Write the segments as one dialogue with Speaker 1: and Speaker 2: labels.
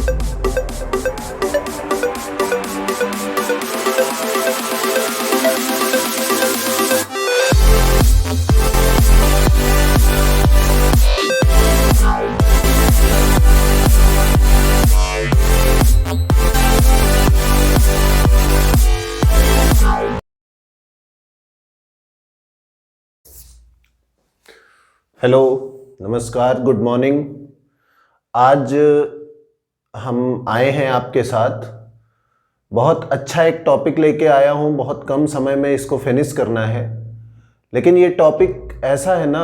Speaker 1: Hello, नमस्कार, good morning. आज हम आए हैं आपके साथ। बहुत अच्छा एक टॉपिक लेके आया हूँ। बहुत कम समय में इसको फिनिश करना है, लेकिन ये टॉपिक ऐसा है ना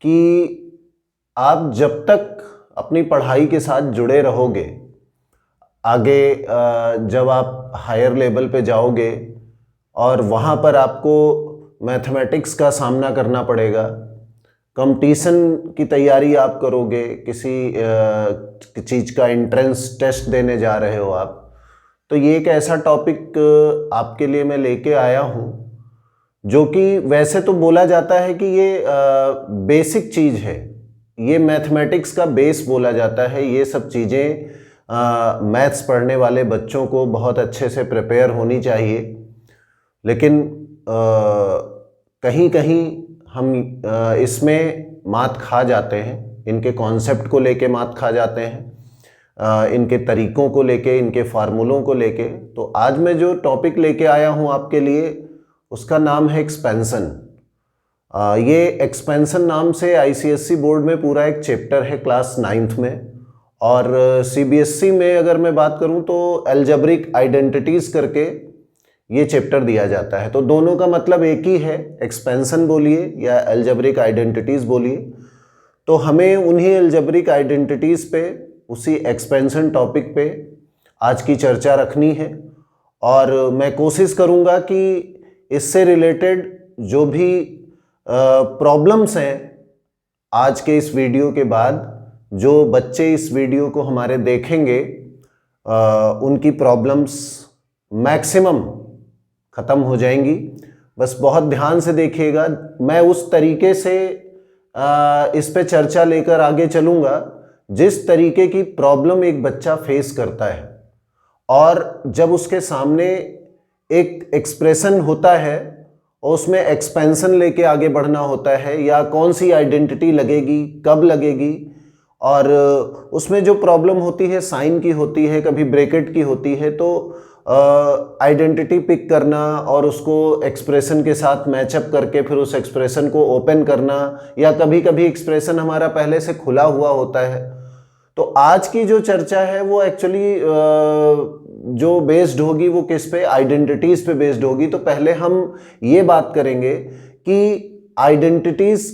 Speaker 1: कि आप जब तक अपनी पढ़ाई के साथ जुड़े रहोगे, आगे जब आप हायर लेवल पे जाओगे और वहाँ पर आपको मैथमेटिक्स का सामना करना पड़ेगा, कंपटीशन की तैयारी आप करोगे, किसी चीज़ का एंट्रेंस टेस्ट देने जा रहे हो आप, तो ये एक ऐसा टॉपिक आपके लिए मैं लेके आया हूँ जो कि वैसे तो बोला जाता है कि ये बेसिक चीज़ है, ये मैथमेटिक्स का बेस बोला जाता है। ये सब चीज़ें मैथ्स पढ़ने वाले बच्चों को बहुत अच्छे से प्रिपेयर होनी चाहिए, लेकिन कहीं कहीं हम इसमें मात खा जाते हैं, इनके कॉन्सेप्ट को लेके मात खा जाते हैं, इनके तरीकों को लेके, इनके फार्मूलों को लेके। तो आज मैं जो टॉपिक लेके आया हूँ आपके लिए, उसका नाम है एक्सपेंशन। ये एक्सपेंशन नाम से आईसीएसई बोर्ड में पूरा एक चैप्टर है क्लास 9th में, और सीबीएसई में अगर मैं बात करूँ तो एल्जेब्रिक आइडेंटिटीज़ करके ये चैप्टर दिया जाता है। तो दोनों का मतलब एक ही है, एक्सपेंशन बोलिए या एल्जेब्रिक आइडेंटिटीज़ बोलिए। तो हमें उन्हीं एल्जेब्रिक आइडेंटिटीज़ पे, उसी एक्सपेंशन टॉपिक पे आज की चर्चा रखनी है, और मैं कोशिश करूँगा कि इससे रिलेटेड जो भी प्रॉब्लम्स हैं आज के इस वीडियो के बाद, जो बच्चे इस वीडियो को हमारे देखेंगे, उनकी प्रॉब्लम्स मैक्सिमम ख़त्म हो जाएंगी। बस बहुत ध्यान से देखिएगा। मैं उस तरीके से इस पे चर्चा लेकर आगे चलूँगा जिस तरीके की प्रॉब्लम एक बच्चा फेस करता है, और जब उसके सामने एक एक्सप्रेशन होता है और उसमें एक्सपेंशन लेके आगे बढ़ना होता है, या कौन सी आइडेंटिटी लगेगी, कब लगेगी, और उसमें जो प्रॉब्लम होती है साइन की होती है, कभी ब्रैकेट की होती है। तो आइडेंटिटी पिक करना और उसको एक्सप्रेशन के साथ मैचअप करके फिर उस एक्सप्रेशन को ओपन करना, या कभी कभी एक्सप्रेशन हमारा पहले से खुला हुआ होता है। तो आज की जो चर्चा है वो एक्चुअली जो बेस्ड होगी वो किस पे, आइडेंटिटीज़ पे बेस्ड होगी। तो पहले हम ये बात करेंगे कि आइडेंटिटीज़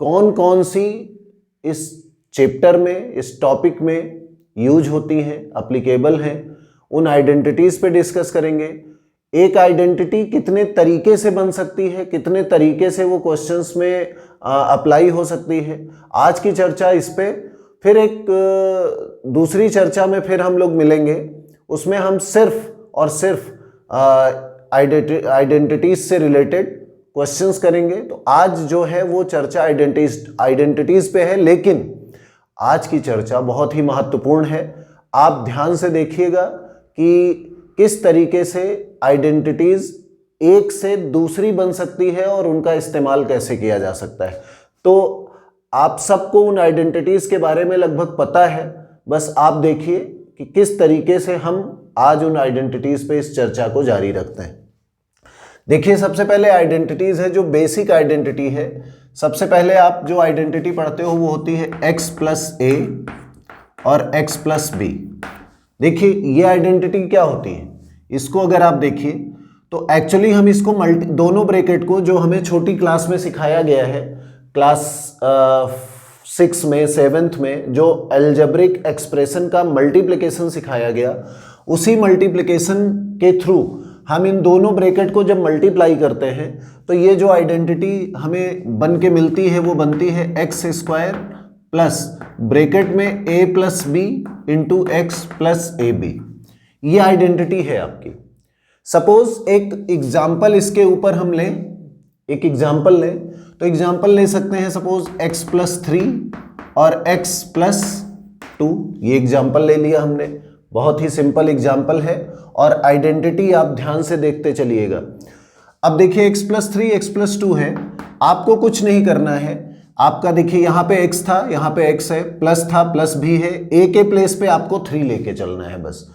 Speaker 1: कौन कौन सी इस चैप्टर में, इस टॉपिक में यूज होती हैं, अप्लीकेबल हैं, उन आइडेंटिटीज़ पे डिस्कस करेंगे। एक आइडेंटिटी कितने तरीके से बन सकती है, कितने तरीके से वो क्वेश्चंस में अप्लाई हो सकती है, आज की चर्चा इस पे। फिर एक दूसरी चर्चा में फिर हम लोग मिलेंगे, उसमें हम सिर्फ और सिर्फ आइडेंटिटीज़ से रिलेटेड क्वेश्चंस करेंगे। तो आज जो है वो चर्चा आइडेंटिटीज़ पे है, लेकिन आज की चर्चा बहुत ही महत्वपूर्ण है। आप ध्यान से देखिएगा कि किस तरीके से आइडेंटिटीज़ एक से दूसरी बन सकती है और उनका इस्तेमाल कैसे किया जा सकता है। तो आप सबको उन आइडेंटिटीज़ के बारे में लगभग पता है, बस आप देखिए कि किस तरीके से हम आज उन आइडेंटिटीज़ पे इस चर्चा को जारी रखते हैं। देखिए, सबसे पहले आइडेंटिटीज़ है, जो बेसिक आइडेंटिटी है। सबसे पहले आप जो आइडेंटिटी पढ़ते हो वो होती है x प्लस ए और x प्लस बी। देखिए, ये आइडेंटिटी क्या होती है, इसको अगर आप देखिए तो एक्चुअली हम इसको दोनों ब्रैकेट को, जो हमें छोटी क्लास में सिखाया गया है, क्लास 6 में, 7th में, जो एल्जेब्रिक एक्सप्रेशन का मल्टीप्लिकेशन सिखाया गया, उसी मल्टीप्लिकेशन के थ्रू हम इन दोनों ब्रैकेट को जब मल्टीप्लाई करते हैं तो ये जो आइडेंटिटी हमें बन के मिलती है वो बनती है एक्स स्क्वायर प्लस ब्रैकेट में a plus B into x plus A B. ये आइडेंटिटी है आपकी। सपोज एक एग्जाम्पल इसके ऊपर हम लें, एक एग्जाम्पल लें, तो एग्जाम्पल ले सकते हैं सपोज x प्लस 3 और x प्लस 2, ये एग्जाम्पल ले लिया हमने, बहुत ही सिंपल एग्जाम्पल है और आइडेंटिटी आप ध्यान से देखते चलिएगा। अब देखिए x + 3 x + 2 है, आपको कुछ नहीं करना है। आपका देखिए यहाँ पे x था, यहाँ पे x है, प्लस था प्लस भी है, a के प्लेस पे आपको 3 लेके चलना है बस।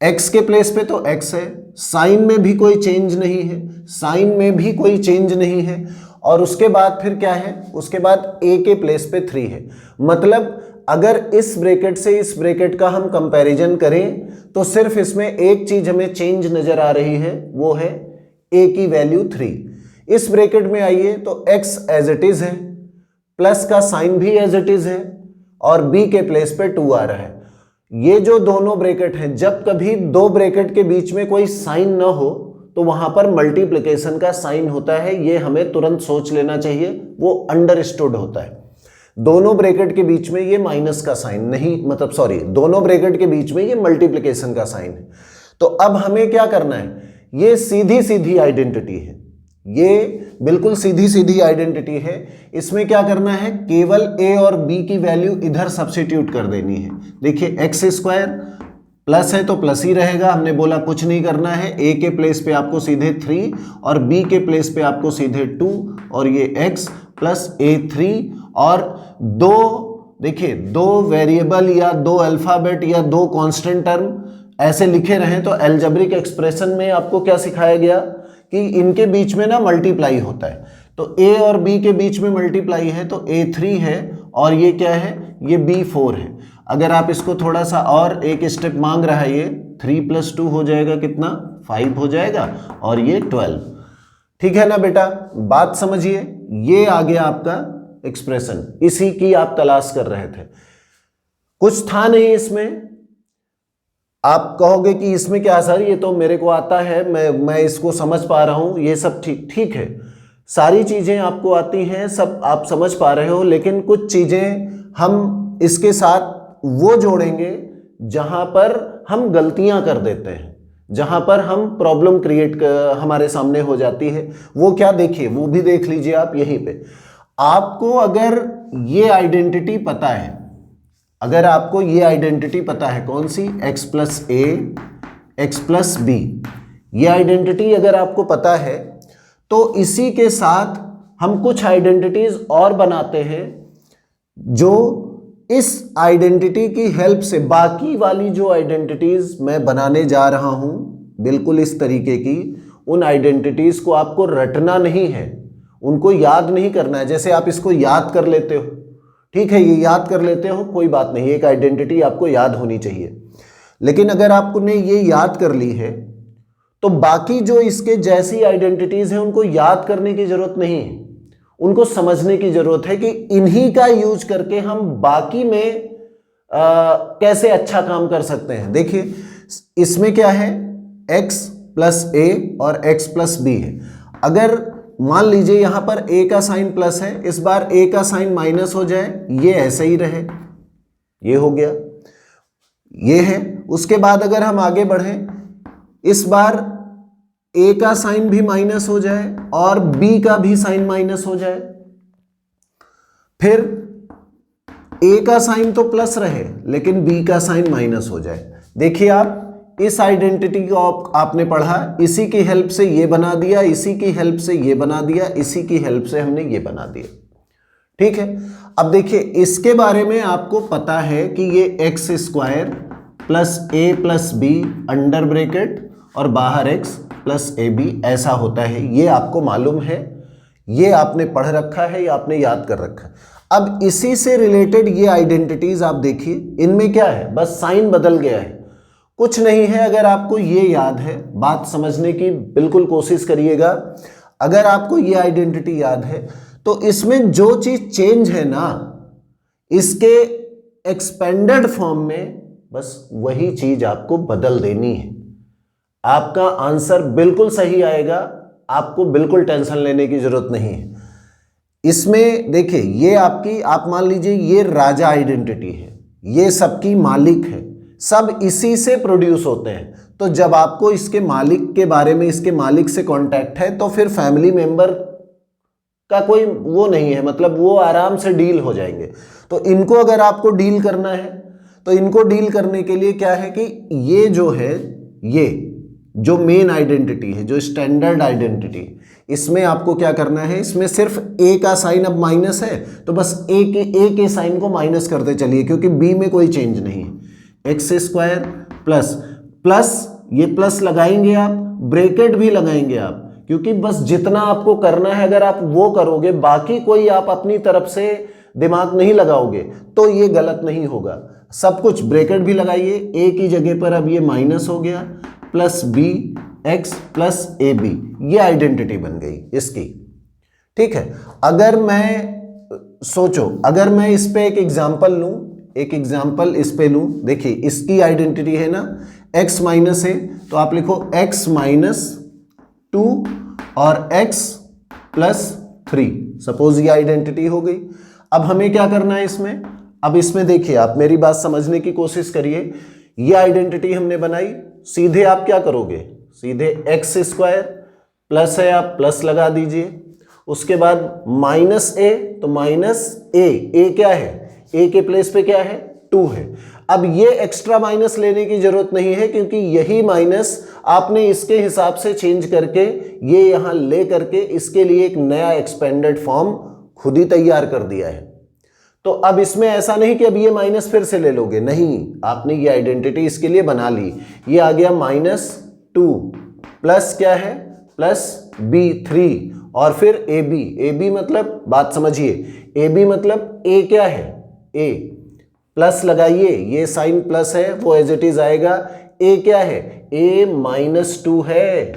Speaker 1: x के प्लेस पे तो x है, साइन में भी कोई चेंज नहीं है, साइन में भी कोई चेंज नहीं है, और उसके बाद फिर क्या है, उसके बाद a के प्लेस पे 3 है। मतलब अगर इस ब्रैकेट से इस ब्रैकेट का हम कंपैरिजन करें तो सिर्फ इसमें एक चीज हमें चेंज नजर आ रही है, वो है a की वैल्यू 3। इस ब्रैकेट में आइए तो x एज इट इज है, प्लस का साइन भी एज इट इज है, और b के प्लेस पे 2 आ रहा है। ये जो दोनों ब्रैकेट हैं, जब कभी दो ब्रैकेट के बीच में कोई साइन ना हो तो वहां पर मल्टीप्लिकेशन का साइन होता है, ये हमें तुरंत सोच लेना चाहिए, वो अंडरस्टूड होता है। दोनों ब्रैकेट के बीच में ये माइनस का साइन नहीं, मतलब सॉरी, दोनों ब्रैकेट के बीच में ये मल्टीप्लिकेशन का साइन है। तो अब हमें क्या करना है, ये सीधी सीधी आइडेंटिटी है, ये बिल्कुल सीधी सीधी आइडेंटिटी है। इसमें क्या करना है, केवल a और b की वैल्यू इधर सब्स्टिट्यूट कर देनी है। देखिए x² प्लस है तो प्लस ही रहेगा, हमने बोला कुछ नहीं करना है। a के प्लेस पे आपको सीधे 3 और b के प्लेस पे आपको सीधे 2, और ये x + a3, और दो, देखिए दो वेरिएबल या दो अल्फाबेट या दो कांस्टेंट टर्म ऐसे लिखे रहे तो अलजेब्रिक एक्सप्रेशन में आपको क्या सिखाया गया कि इनके बीच में ना मल्टीप्लाई होता है। तो a और b के बीच में मल्टीप्लाई है तो a3 है, और ये क्या है, ये b4 है। अगर आप इसको थोड़ा सा और एक स्टेप मांग रहा है, ये 3 + 2 हो जाएगा, कितना 5 हो जाएगा, और ये 12। ठीक है ना बेटा, बात समझिए। ये आ गया आपका एक्सप्रेशन, इसी की आप तलाश कर रहे थे, कुछ था नहीं इसमें। आप कहोगे कि इसमें क्या सर, ये तो मेरे को आता है, मैं इसको समझ पा रहा हूं, ये सब ठीक है, सारी चीजें आपको आती हैं, सब आप समझ पा रहे हो, लेकिन कुछ चीजें हम इसके साथ वो जोड़ेंगे जहां पर हम गलतियां कर देते हैं, जहां पर हम प्रॉब्लम क्रिएट हमारे सामने हो जाती है। वो क्या, देखिए वो भी देख लीजिए आप यहीं पे। आपको अगर ये आइडेंटिटी पता है, अगर आपको ये आइडेंटिटी पता है, कौन सी, x + a x + b, ये आइडेंटिटी अगर आपको पता है तो इसी के साथ हम कुछ आइडेंटिटीज और बनाते हैं जो इस आइडेंटिटी की हेल्प से, बाकी वाली जो आइडेंटिटीज मैं बनाने जा रहा हूं बिल्कुल इस तरीके की, उन आइडेंटिटीज को आपको रटना नहीं है, उनको याद नहीं करना है। जैसे आप इसको याद कर लेते हो, ठीक है, ये याद कर लेते हो, कोई बात नहीं, एक आइडेंटिटी आपको याद होनी चाहिए। लेकिन अगर आपने ये याद कर ली है तो बाकी जो इसके जैसी आइडेंटिटीज हैं उनको याद करने की जरूरत नहीं है, उनको समझने की जरूरत है कि इन्हीं का यूज करके हम बाकी में कैसे अच्छा काम कर सकते हैं। देखिए इसमें क्या है, x + a और x + b है। अगर मान लीजिए यहां पर a का साइन प्लस है, इस बार a का साइन माइनस हो जाए, ये ऐसे ही रहे, ये हो गया, ये है। उसके बाद अगर हम आगे बढ़ें, इस बार a का साइन भी माइनस हो जाए और b का भी साइन माइनस हो जाए, फिर a का साइन तो प्लस रहे लेकिन b का साइन माइनस हो जाए। देखिए आप इस आइडेंटिटी को आपने पढ़ा, इसी की हेल्प से ये बना दिया, इसी की हेल्प से ये बना दिया, इसी की हेल्प से हमने ये बना दिया। ठीक है, अब देखिए इसके बारे में आपको पता है कि ये x² + a + b under bracket और बाहर x + ab ऐसा होता है, ये आपको मालूम है, ये आपने पढ़ रखा है, ये आपने याद कर रखा है। अब इसी से रिलेटेड ये आइडेंटिटीज आप देखिए, इनमें क्या है, बस साइन बदल गया है, कुछ नहीं है। अगर आपको ये याद है, बात समझने की बिल्कुल कोशिश करिएगा, अगर आपको ये आइडेंटिटी याद है तो इसमें जो चीज चेंज है ना, इसके एक्सपेंडेड फॉर्म में बस वही चीज आपको बदल देनी है, आपका आंसर बिल्कुल सही आएगा, आपको बिल्कुल टेंशन लेने की जरूरत नहीं है। इसमें देखिए ये आपकी, आप मान लीजिए ये राजा आइडेंटिटी है, ये सबकी मालिक है, सब इसी से प्रोड्यूस होते हैं। तो जब आपको इसके मालिक के बारे में, इसके मालिक से कांटेक्ट है तो फिर फैमिली मेंबर का कोई वो नहीं है, मतलब वो आराम से डील हो जाएंगे। तो इनको अगर आपको डील करना है तो इनको डील करने के लिए क्या है कि ये जो है, ये जो मेन आइडेंटिटी है, जो स्टैंडर्ड आइडेंटिटी, इसमें आपको क्या करना है, इसमें सिर्फ a का साइन अब माइनस है तो बस a के साइन को माइनस करते चलिए, क्योंकि b में कोई चेंज नहीं है। एक्स स्क्वायर प्लस प्लस, ये प्लस लगाएंगे आप, ब्रैकेट भी लगाएंगे आप, क्योंकि बस जितना आपको करना है अगर आप वो करोगे, बाकी कोई आप अपनी तरफ से दिमाग नहीं लगाओगे तो ये गलत नहीं होगा। सब कुछ ब्रैकेट भी लगाइए, a की जगह पर अब ये माइनस हो गया प्लस बी एक्स प्लस ए बी, ये आइडेंटिटी बन गई इसकी। ठीक है, अगर मैं सोचो, अगर मैं इस पे एक एग्जांपल लूं, एक एग्जांपल इस पे लूं, देखिए इसकी आइडेंटिटी है ना x माइनस है, तो आप लिखो x माइनस 2 और x प्लस 3, सपोज ये आइडेंटिटी हो गई। अब हमें क्या करना है इसमें, अब इसमें देखिए आप मेरी बात समझने की कोशिश करिए। ये आइडेंटिटी हमने बनाई, सीधे आप क्या करोगे, सीधे एक्स स्क्वायर प्लस है, आप प्लस लगा दीजिए, उसके बाद माइनस ए, तो माइनस ए क्या है, ए के प्लेस पे क्या है 2 है। अब ये एक्स्ट्रा माइनस लेने की जरूरत नहीं है, क्योंकि यही माइनस आपने इसके हिसाब से चेंज करके ये यहां ले करके इसके लिए एक नया एक्सपेंडेड फॉर्म खुद ही तैयार कर दिया है। तो अब इसमें ऐसा नहीं कि अब ये माइनस फिर से ले लोगे, नहीं, आपने ये आइडेंटिटी इसके लिए बना ली। ये आ गया -2 प्लस क्या है, प्लस b3 और फिर ab मतलब, बात समझिए, ab मतलब a क्या है, a प्लस लगाइए, ये साइन प्लस है वो एज इट इज आएगा, a क्या है, a -2 है,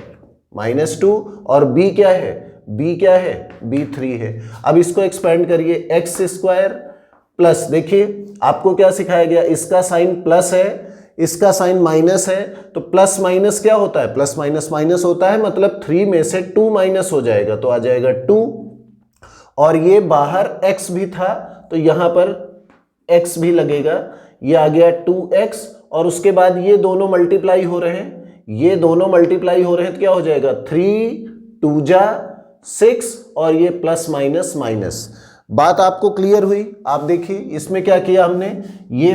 Speaker 1: -2, और b क्या है, b क्या है, b3 है। अब इसको एक्सपेंड करिए, एक्स स्क्वायर प्लस, देखिए आपको क्या सिखाया गया, इसका साइन प्लस है, इसका साइन माइनस है, तो प्लस माइनस क्या होता है, प्लस माइनस माइनस होता है, मतलब 3 में से 2 माइनस हो जाएगा तो आ जाएगा 2, और ये बाहर x भी था तो यहां पर x भी लगेगा, ये आ गया 2x, और उसके बाद ये दोनों मल्टीप्लाई हो रहे हैं, ये दोनों मल्टीप्लाई हो रहे हैं तो क्या हो जाएगा, 3 2 जा 6, और ये प्लस माइनस माइनस। बात आपको क्लियर हुई। आप देखिए इसमें क्या किया हमने, ये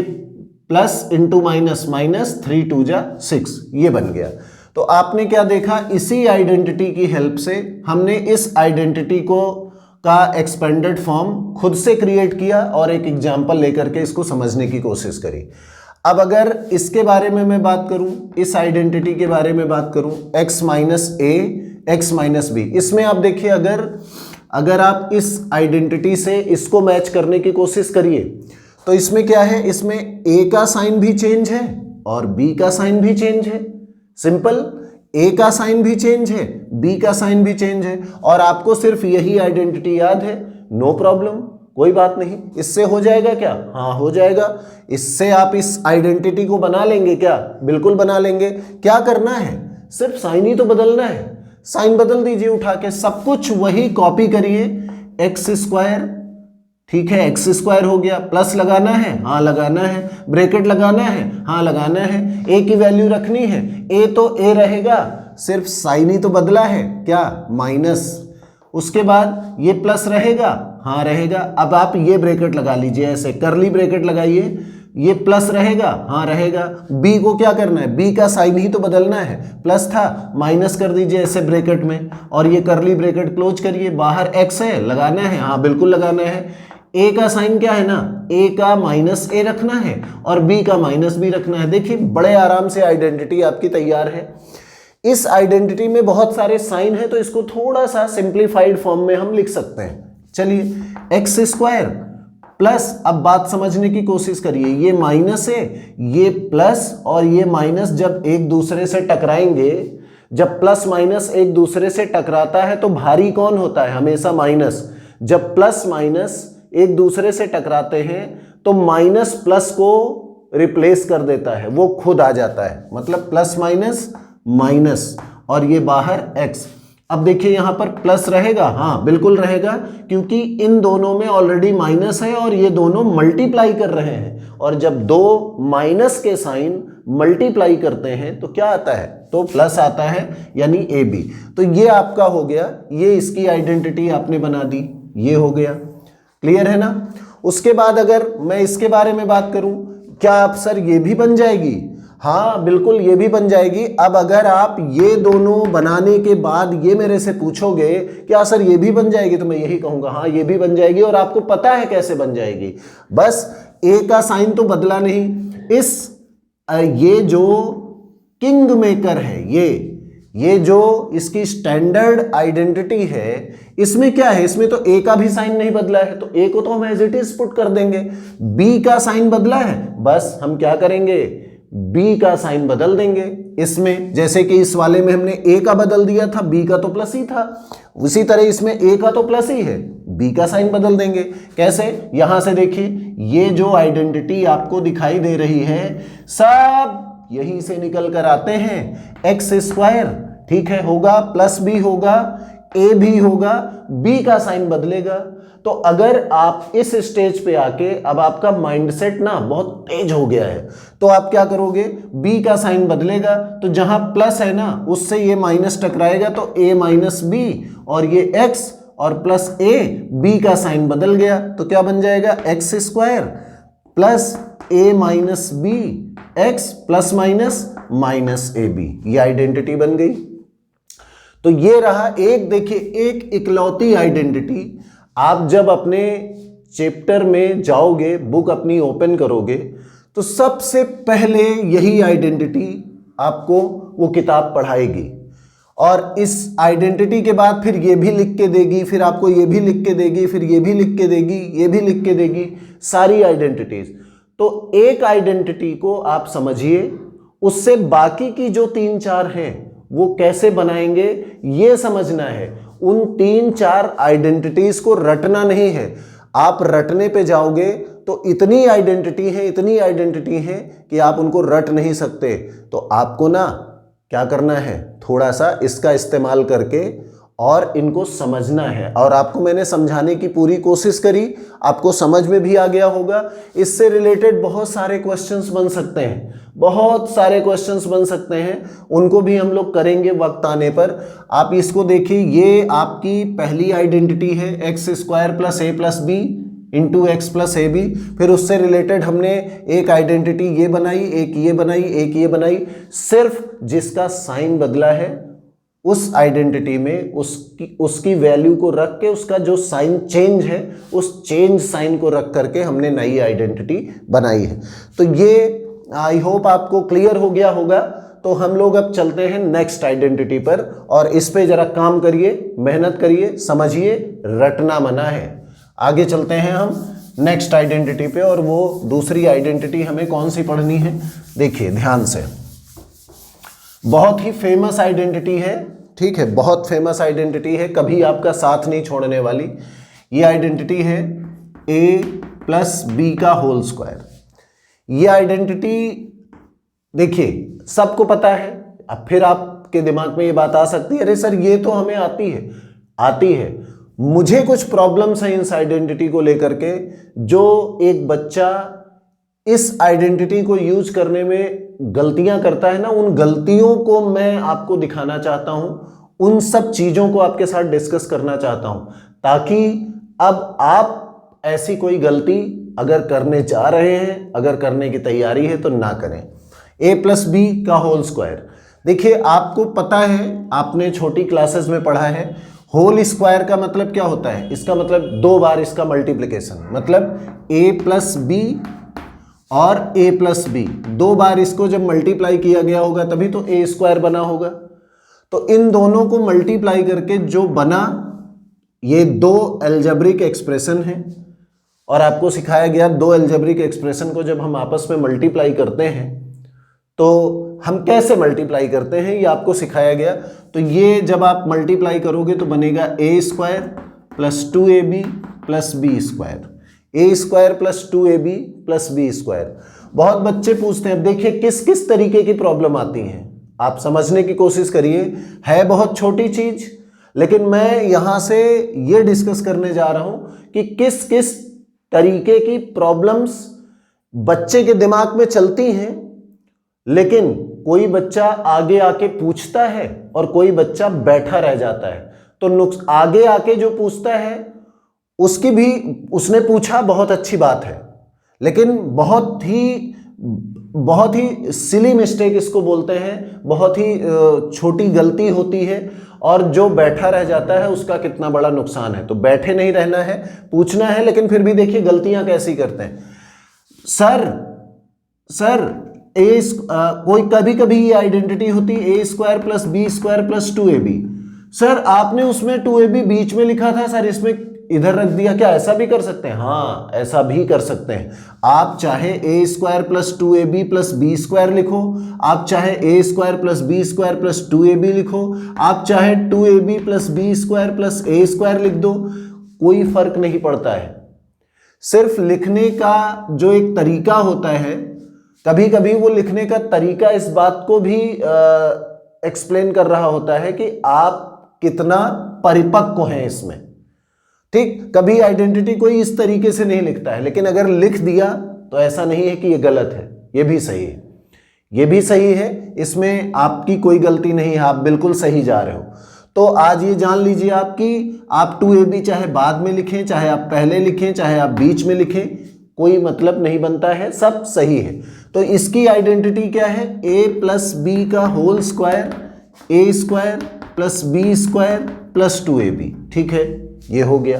Speaker 1: प्लस इंटू माइनस, माइनस 3 2 जा 6, ये बन गया। तो आपने क्या देखा, इसी आइडेंटिटी की हेल्प से हमने इस आइडेंटिटी को का एक्सपेंडेड फॉर्म खुद से क्रिएट किया और एक एग्जांपल लेकर के इसको समझने की कोशिश करी। अब अगर इसके बारे में मैं बात करूं, इस आइडेंटिटी के बारे में बात करूं, x माइनस ए एक्स माइनस बी, इसमें आप देखिए अगर आप इस आइडेंटिटी से इसको मैच करने की कोशिश करिए तो इसमें क्या है, इसमें a का साइन भी चेंज है और b का साइन भी चेंज है। सिंपल, a का साइन भी चेंज है, b का साइन भी चेंज है, और आपको सिर्फ यही आइडेंटिटी याद है, नो प्रॉब्लम, कोई बात नहीं। इससे हो जाएगा क्या, हाँ हो जाएगा। इससे आप इस आइडेंटिटी को बना लेंगे क्या, बिल्कुल बना लेंगे। क्या करना है, सिर्फ साइन ही तो बदलना है, साइन बदल दीजिए उठा के, सब कुछ वही कॉपी करिए, एक्स स्क्वायर, ठीक है एक्स स्क्वायर हो गया, प्लस लगाना है, हाँ लगाना है, ब्रैकेट लगाना है, हाँ लगाना है, ए की वैल्यू रखनी है, ए तो ए रहेगा, सिर्फ साइन ही तो बदला है, क्या माइनस, उसके बाद ये प्लस रहेगा, हाँ रहेगा। अब आप ये ब्रैकेट लगा लीजिए, ऐसे करली ब्रैकेट लगाइए, ये प्लस रहेगा, हाँ रहेगा। b को क्या करना है, b का साइन ही तो बदलना है, प्लस था माइनस कर दीजिए ऐसे ब्रैकेट में, और ये करली ब्रैकेट क्लोज करिए, बाहर x है, लगाना है, हाँ बिल्कुल लगाना है। a का साइन क्या है ना, a का माइनस a रखना है और b का माइनस b रखना है। देखिए बड़े आराम से आइडेंटिटी आपकी तैयार है। इस आइडेंटिटी में बहुत सारे साइन है तो इसको थोड़ा सा सिंप्लीफाइड फॉर्म में हम लिख सकते हैं। चलिए एक्स स्क्वायर प्लस, अब बात समझने की कोशिश करिए, ये माइनस है, ये प्लस, और ये माइनस जब एक दूसरे से टकराएंगे, जब प्लस माइनस एक दूसरे से टकराता है तो भारी कौन होता है, हमेशा माइनस। जब प्लस माइनस एक दूसरे से टकराते हैं तो माइनस प्लस को रिप्लेस कर देता है, वो खुद आ जाता है, मतलब प्लस माइनस माइनस, और ये बाहर x। अब देखिए यहां पर प्लस रहेगा, हाँ बिल्कुल रहेगा, क्योंकि इन दोनों में ऑलरेडी माइनस है और ये दोनों मल्टीप्लाई कर रहे हैं, और जब दो माइनस के साइन मल्टीप्लाई करते हैं तो क्या आता है, तो प्लस आता है, यानी ए बी। तो ये आपका हो गया, ये इसकी आइडेंटिटी आपने बना दी, ये हो गया, क्लियर है ना। उसके बाद अगर मैं इसके बारे में बात करूं, क्या आप सर ये भी बन जाएगी? हाँ बिल्कुल ये भी बन जाएगी। अब अगर आप ये दोनों बनाने के बाद ये मेरे से पूछोगे क्या सर ये भी बन जाएगी, तो मैं यही कहूंगा हाँ ये भी बन जाएगी, और आपको पता है कैसे बन जाएगी। बस ए का साइन तो बदला नहीं। ये जो किंग मेकर है, ये जो इसकी स्टैंडर्ड आइडेंटिटी है, इसमें क्या है, इसमें तो ए का भी साइन नहीं बदला है, तो ए को तो हम एज इट इज पुट कर देंगे। बी का साइन बदला है, बस हम क्या करेंगे, बी का साइन बदल देंगे इसमें। जैसे कि इस वाले में हमने ए का बदल दिया था, बी का तो प्लस ही था, उसी तरह इसमें ए का तो प्लस ही है, बी का साइन बदल देंगे। कैसे? यहां से देखिए, ये जो आइडेंटिटी आपको दिखाई दे रही है सब यहीं से निकल कर आते हैं। एक्स स्क्वायर, ठीक है, होगा, प्लस बी होगा, ए भी होगा, बी का साइन बदलेगा। तो अगर आप इस स्टेज पे आके, अब आपका माइंडसेट ना बहुत तेज हो गया है, तो आप क्या करोगे, बी का साइन बदलेगा, तो जहां प्लस है ना उससे ये माइनस टकराएगा, तो ए माइनस बी, और ये एक्स और प्लस ए, बी का साइन बदल गया, तो क्या बन जाएगा, X square plus A minus B X plus minus minus A B, ये आइडेंटिटी बन गई। तो ये रहा एक, देखिए एक इकलौती आइडेंटिटी। आप जब अपने चैप्टर में जाओगे, बुक अपनी ओपन करोगे, तो सबसे पहले यही आइडेंटिटी आपको वो किताब पढ़ाएगी, और इस आइडेंटिटी के बाद फिर ये भी लिख के देगी, फिर आपको ये भी लिख के देगी, फिर ये भी लिख के देगी, ये भी लिख के देगी, सारी आइडेंटिटीज। तो एक आइडेंटिटी को आप समझिए, उससे बाकी की जो 3-4 हैं वो कैसे बनाएंगे ये समझना है। उन 3-4 आइडेंटिटीज को रटना नहीं है। आप रटने पे जाओगे तो इतनी आइडेंटिटी है, इतनी आइडेंटिटी है कि आप उनको रट नहीं सकते। तो आपको ना क्या करना है, थोड़ा सा इसका इस्तेमाल करके और इनको समझना है। और आपको मैंने समझाने की पूरी कोशिश करी, आपको समझ में भी आ गया होगा। इससे रिलेटेड बहुत सारे क्वेश्चंस बन सकते हैं, बहुत सारे क्वेश्चंस बन सकते हैं, उनको भी हम लोग करेंगे वक्त आने पर। आप इसको देखिए, ये आपकी पहली आइडेंटिटी है, एक्स स्क्वायर प्लस ए plus B into x plus ए बी। फिर उससे रिलेटेड हमने एक आइडेंटिटी ये बनाई, एक ये बनाई, एक ये बनाई। सिर्फ जिसका साइन बदला है उस आइडेंटिटी में उसकी वैल्यू को रख के, उसका जो साइन चेंज है उस चेंज साइन को रख करके हमने नई आइडेंटिटी बनाई है। तो ये आई होप आपको क्लियर हो गया होगा। तो हम लोग अब चलते हैं नेक्स्ट आइडेंटिटी पर, और इस पे जरा काम करिए, मेहनत करिए, समझिए, रटना मना है। आगे चलते हैं हम नेक्स्ट आइडेंटिटी पे, और वो दूसरी आइडेंटिटी हमें कौन सी पढ़नी है, देखिए ध्यान से। बहुत ही फेमस आइडेंटिटी है, ठीक है, बहुत फेमस आइडेंटिटी है, कभी आपका साथ नहीं छोड़ने वाली। ये आइडेंटिटी है a प्लस बी का होल स्क्वायर। ये आइडेंटिटी देखिए सबको पता है। अब फिर आपके दिमाग में ये बात आ सकती है, अरे सर ये तो हमें आती है। मुझे कुछ प्रॉब्लम्स हैं इस आइडेंटिटी को लेकर के। जो एक बच्चा इस आइडेंटिटी को यूज करने में गलतियां करता है ना, उन गलतियों को मैं आपको दिखाना चाहता हूं, उन सब चीजों को आपके साथ डिस्कस करना चाहता हूं, ताकि अब आप ऐसी कोई गलती अगर करने जा रहे हैं, अगर करने की तैयारी है, तो ना करें। a प्लस बी का होल स्क्वायर, देखिए आपको पता है, आपने छोटी क्लासेस में पढ़ा है, होल स्क्वायर का मतलब क्या होता है, इसका मतलब 2 बार इसका मल्टीप्लिकेशन, मतलब a प्लस बी और a प्लस बी 2 बार इसको जब मल्टीप्लाई किया गया होगा तभी तो a स्क्वायर बना होगा। तो इन दोनों को मल्टीप्लाई करके जो बना, ये 2 अलजेब्रिक एक्सप्रेशन है, और आपको सिखाया गया 2 अलजेब्रिक एक्सप्रेशन को जब हम आपस में मल्टीप्लाई करते हैं तो हम कैसे मल्टीप्लाई करते हैं, ये आपको सिखाया गया। तो ये जब आप मल्टीप्लाई करोगे तो बनेगा a square plus 2ab plus B square, a square plus 2ab plus B square. बहुत बच्चे पूछते हैं, अब देखिए किस किस तरीके की प्रॉब्लम आती हैं, आप समझने की कोशिश करिए। है बहुत छोटी चीज, लेकिन मैं यहां से ये डिस्कस करने जा रहा हूं कि किस किस तरीके की प्रॉब्लम्स बच्चे के दिमाग में चलती हैं, लेकिन कोई बच्चा आगे आके पूछता है और कोई बच्चा बैठा रह जाता है। तो आगे आके जो पूछता है उसकी भी, उसने पूछा बहुत अच्छी बात है, लेकिन बहुत ही बहुत ही सिली मिस्टेक इसको बोलते हैं, बहुत ही छोटी गलती होती है और जो बैठा रह जाता है उसका कितना बड़ा नुकसान है। तो बैठे नहीं रहना है, पूछना है, लेकिन फिर भी देखिए गलतियां कैसी करते हैं। सर कोई कभी कभी ये आइडेंटिटी होती है a² + b² + 2ab। सर आपने उसमें 2ab बीच में लिखा था, सर इसमें इधर रख दिया, क्या ऐसा भी कर सकते हैं? हाँ, ऐसा भी कर सकते हैं। आप चाहे a² + 2ab + b² लिखो, आप चाहे a² + b² + 2ab लिखो, आप चाहे 2ab + b² + a² लिख दो, कोई फर्क नहीं पड़ता है। सिर्फ लिखने का जो एक तरीका होता है, कभी कभी वो लिखने का तरीका इस बात को भी एक्सप्लेन कर रहा होता है कि आप कितना परिपक्व हैं इसमें। ठीक, कभी आइडेंटिटी कोई इस तरीके से नहीं लिखता है, लेकिन अगर लिख दिया तो ऐसा नहीं है कि ये गलत है, ये भी सही है, ये भी सही है, इसमें आपकी कोई गलती नहीं है, आप बिल्कुल सही जा रहे हो। तो आज ये जान लीजिए आप 2ab चाहे बाद में लिखें, चाहे आप पहले लिखें, चाहे आप बीच में लिखें, कोई मतलब नहीं बनता है, सब सही है। तो इसकी आइडेंटिटी क्या है? a + b का whole square, a² + b² + 2ab। ठीक है, ये हो गया।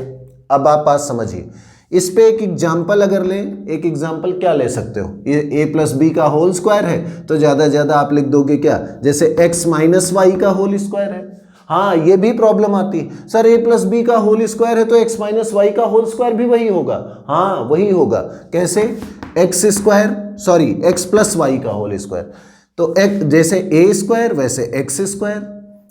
Speaker 1: अब आप बात समझिए, इस पे एक एग्जाम्पल अगर लें, एक एग्जाम्पल क्या ले सकते हो? ये a + b का होल स्क्वायर है तो ज़्यादा ज़्यादा आप लिख दोगे क्या? जैसे x - y का होल स्क्वायर है। हाँ, ये भी प्रॉब्लम आती है, सर a + b का होल स्क्वायर है तो x - y का होल स्क्वायर भी वही होगा। हाँ, वही होगा। कैसे? x + y का होल स्क्वायर, तो जैसे a² वैसे x²,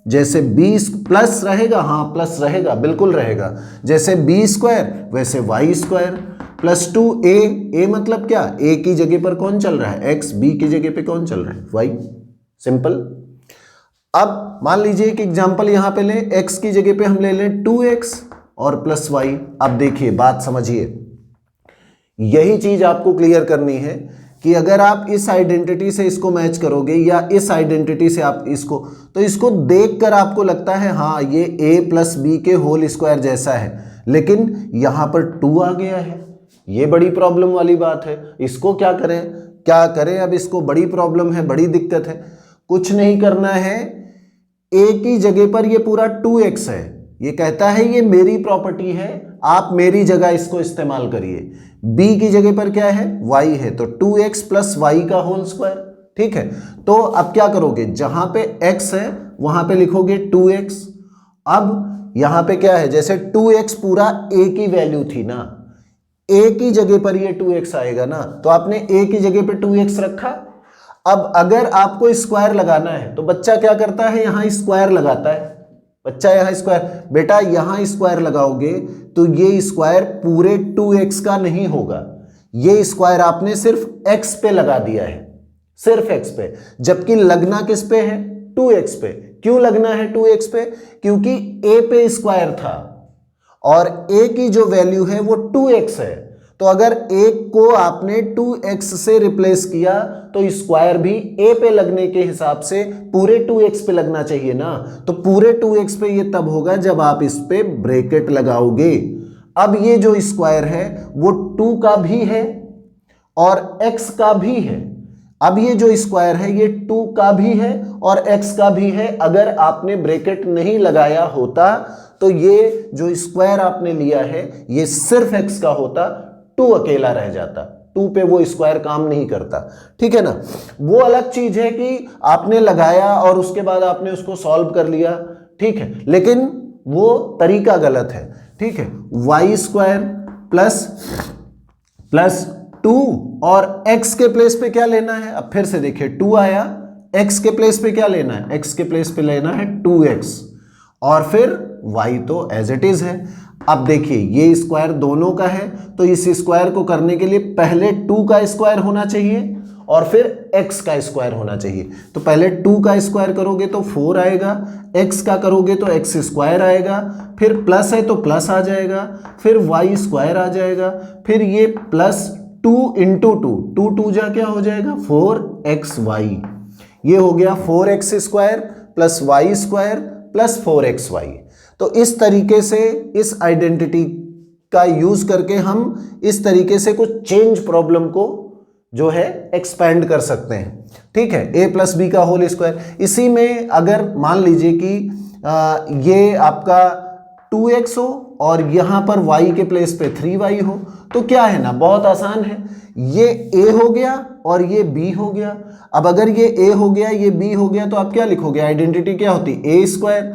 Speaker 1: जैसे b प्लस रहेगा, हाँ प्लस रहेगा, बिल्कुल रहेगा, जैसे b² वैसे y² + 2a मतलब क्या? a की जगह पर कौन चल रहा है? x, b की जगह पे कौन चल रहा है? y। सिंपल। अब मान लीजिए एक एग्जांपल यहां पे लें, x की जगह पे हम ले लें 2x और +y। अब देखिए, बात समझिए, यही चीज आपको क्लियर करनी है कि अगर आप इस आइडेंटिटी से इसको मैच करोगे या इस आइडेंटिटी से आप इसको, तो इसको देखकर आपको लगता है हाँ ये a + b के होल स्क्वायर जैसा है, लेकिन यहां पर 2 आ गया है। ये बड़ी प्रॉब्लम वाली बात है। इसको क्या करें? अब इसको बड़ी प्रॉब्लम है, बड़ी दिक्कत है। कुछ नहीं करना है, a की जगह पर ये पूरा 2x है, ये कहता है ये मेरी प्रॉपर्टी है, आप मेरी जगह इसको इस्तेमाल करिए। b की जगह पर क्या है? y है, तो 2x + y का होल स्क्वायर। ठीक है, तो अब क्या करोगे? जहां पे x है वहां पे लिखोगे 2x। अब यहां पे क्या है? जैसे 2x पूरा a की वैल्यू थी ना, a की जगह पर ये 2x आएगा ना, तो आपने a की जगह पे 2x रखा। अब अगर आपको स्क्वायर लगाना है तो बच्चा क्या करता है? यहां स्क्वायर लगाता है। बच्चा यहां स्क्वायर, बेटा यहां स्क्वायर लगाओगे तो ये स्क्वायर पूरे 2x का नहीं होगा, ये स्क्वायर आपने सिर्फ x पे लगा दिया है, सिर्फ x पे, जबकि लगना किस पे है? 2x पे। क्यों लगना है 2x पे? क्योंकि a पे स्क्वायर था और a की जो वैल्यू है वो 2x है, तो अगर a को आपने 2x से रिप्लेस किया तो स्क्वायर भी a पे लगने के हिसाब से पूरे 2x पे लगना चाहिए ना, तो पूरे 2x पे ये तब होगा जब आप इस पे ब्रैकेट लगाओगे। अब ये जो स्क्वायर है वो 2 का भी है और x का भी है। अब ये जो स्क्वायर है ये 2 का भी है और x का भी है। अगर आपने ब्रैकेट नहीं लगाया होता तो ये जो स्क्वायर आपने लिया है ये सिर्फ x का होता, 2 अकेला रह जाता, 2 पे वो स्क्वायर काम नहीं करता। ठीक है ना? वो अलग चीज है कि आपने लगाया और उसके बाद आपने उसको सॉल्व कर लिया, ठीक है, लेकिन वो तरीका गलत है। ठीक है, y² प्लस 2 और x के प्लेस पे क्या लेना है? अब फिर से देखिए 2 आया, x के प्लेस पे क्या लेना है? x के प्लेस पे लेना है 2x और फिर y तो एज इट इज है। अब देखिए ये स्क्वायर दोनों का है, तो इस स्क्वायर को करने के लिए पहले 2 का स्क्वायर होना चाहिए और फिर x का स्क्वायर होना चाहिए। तो पहले 2 का स्क्वायर करोगे तो 4 आएगा, x का करोगे तो x² आएगा, फिर प्लस है तो प्लस आ जाएगा, फिर y² आ जाएगा, फिर ये प्लस 2 × 2, 2 जा क्या हो जाएगा? 4xy। ये हो गया 4x² + y² + 4xy। तो इस तरीके से इस आइडेंटिटी का यूज करके हम इस तरीके से कुछ चेंज प्रॉब्लम को जो है एक्सपेंड कर सकते हैं। ठीक है, a प्लस बी का होल स्क्वायर। इसी में अगर मान लीजिए कि ये आपका 2x हो और यहाँ पर y के प्लेस पे 3y हो, तो क्या है ना, बहुत आसान है, ये a हो गया और ये b हो गया। अब अगर ये a हो गया, ये b हो गया, तो आप क्या लिखोगे, आइडेंटिटी क्या होती, a स्क्वायर।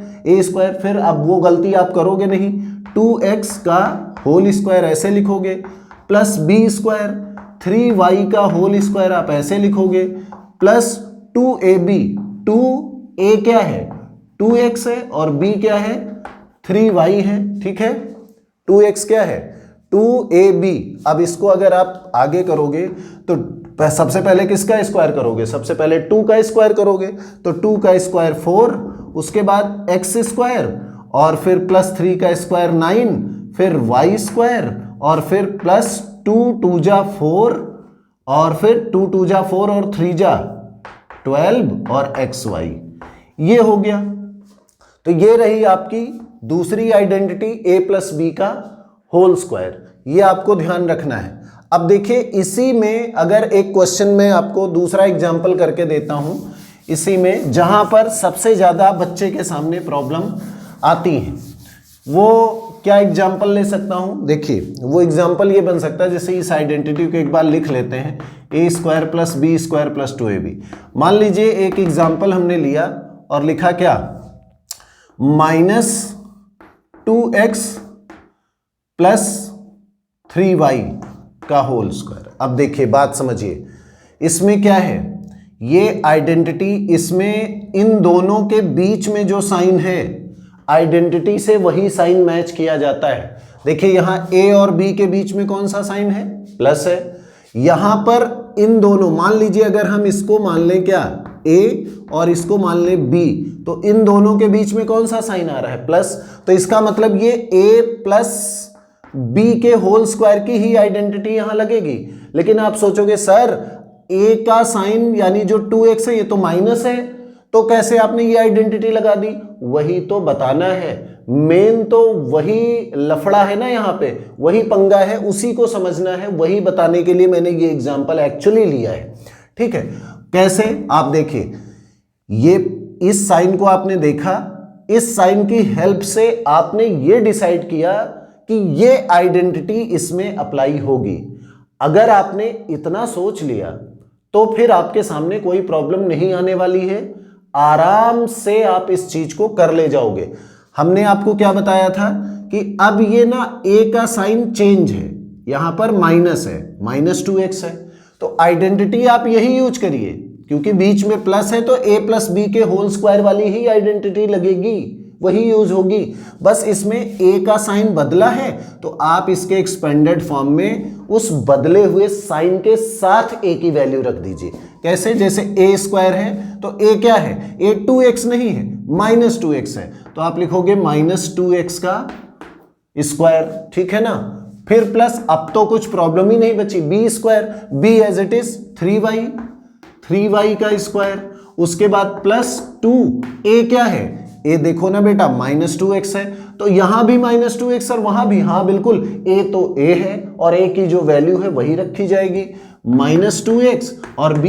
Speaker 1: फिर अब वो गलती आप करोगे नहीं, 2x का होल स्क्वायर ऐसे लिखोगे, प्लस b स्क्वायर, 3y का होल स्क्वायर आप ऐसे लिखोगे, प्लस 2ab, 2a क्या है, 2x है, और b क्या है, 3y है। ठीक है, 2x क्या है, 2ab। अब इसको अगर आप आगे करोगे तो सबसे पहले किसका स्क्वायर करोगे, सबसे पहले 2 का स्क्वायर करोगे, तो 2 का स्क्वायर 4, उसके बाद x स्क्वायर, और फिर प्लस 3 का स्क्वायर 9, फिर y स्क्वायर, और फिर प्लस 2 2 जा 4, और फिर 2 2 जा 4 और 3 जा 12 और xy। ये हो गया। तो ये रही आपकी दूसरी आइडेंटिटी a प्लस बी का होल स्क्वायर। ये आपको ध्यान रखना है। अब देखिए, इसी में अगर एक क्वेश्चन में आपको दूसरा एग्जांपल करके देता हूं, इसी में जहां पर सबसे ज्यादा बच्चे के सामने प्रॉब्लम आती है, वो क्या एग्जांपल ले सकता हूं। देखिए, वो एग्जांपल ये बन सकता है, जैसे इस आइडेंटिटी को एक बार लिख लेते हैं, a square plus B square plus 2ab। मान लीजिए एक एग्जांपल हमने लिया और लिखा क्या, -2x प्लस 3y का होल स्क्वायर। अब देखिए, बात समझिए, इसमें क्या है, ये आइडेंटिटी, इसमें इन दोनों के बीच में जो साइन है, आइडेंटिटी से वही साइन मैच किया जाता है। देखिए, यहां a और b के बीच में कौन सा साइन है, प्लस है। यहां पर इन दोनों, मान लीजिए अगर हम इसको मान लें क्या, a और इसको मान लें b, तो इन दोनों के बीच में कौन सा साइन आ रहा है, प्लस। तो इसका मतलब ये a प्लस b के होल स्क्वायर की ही आइडेंटिटी यहां लगेगी। लेकिन आप सोचोगे सर, a का साइन यानी जो 2x है, ये तो माइनस है, तो कैसे आपने ये आइडेंटिटी लगा दी। वही तो बताना है, मेन तो वही लफड़ा है ना, यहाँ पे वही पंगा है, उसी को समझना है। वही बताने के लिए मैंने ये एग्जांपल एक्चुअली लिया है। ठीक है, कैसे, आप देखिए, ये इस साइन को आपने देखा, इस साइन की हेल्प से आपने ये डिसाइड किया कि ये आइडेंटिटी इसमें अप्लाई होगी। अगर आपने इतना सोच लिया तो फिर आपके सामने कोई प्रॉब्लम नहीं आने वाली है, आराम से आप इस चीज को कर ले जाओगे। हमने आपको क्या बताया था कि अब ये ना a का साइन चेंज है, यहां पर माइनस है, -2x है, तो आइडेंटिटी आप यही यूज करिए, क्योंकि बीच में प्लस है तो a प्लस बी के होल स्क्वायर वाली ही आइडेंटिटी लगेगी, वही यूज होगी। बस इसमें a का साइन बदला है, तो आप इसके एक्सपेंडेड फॉर्म में उस बदले हुए साइन के साथ a की वैल्यू रख दीजिए। कैसे, जैसे a स्क्वायर है तो a क्या है, a 2x नहीं है, -2x है, तो आप लिखोगे -2x का स्क्वायर। ठीक है ना, फिर प्लस, अब तो कुछ प्रॉब्लम ही नहीं बची, b square, b as it is 3y का स्क्वायर, उसके बाद प्लस 2, a क्या है, a देखो ना बेटा -2x है, तो यहां भी -2x और वहां भी, हाँ बिल्कुल, a तो a है और a की जो वैल्यू है वही रखी जाएगी, -2x और b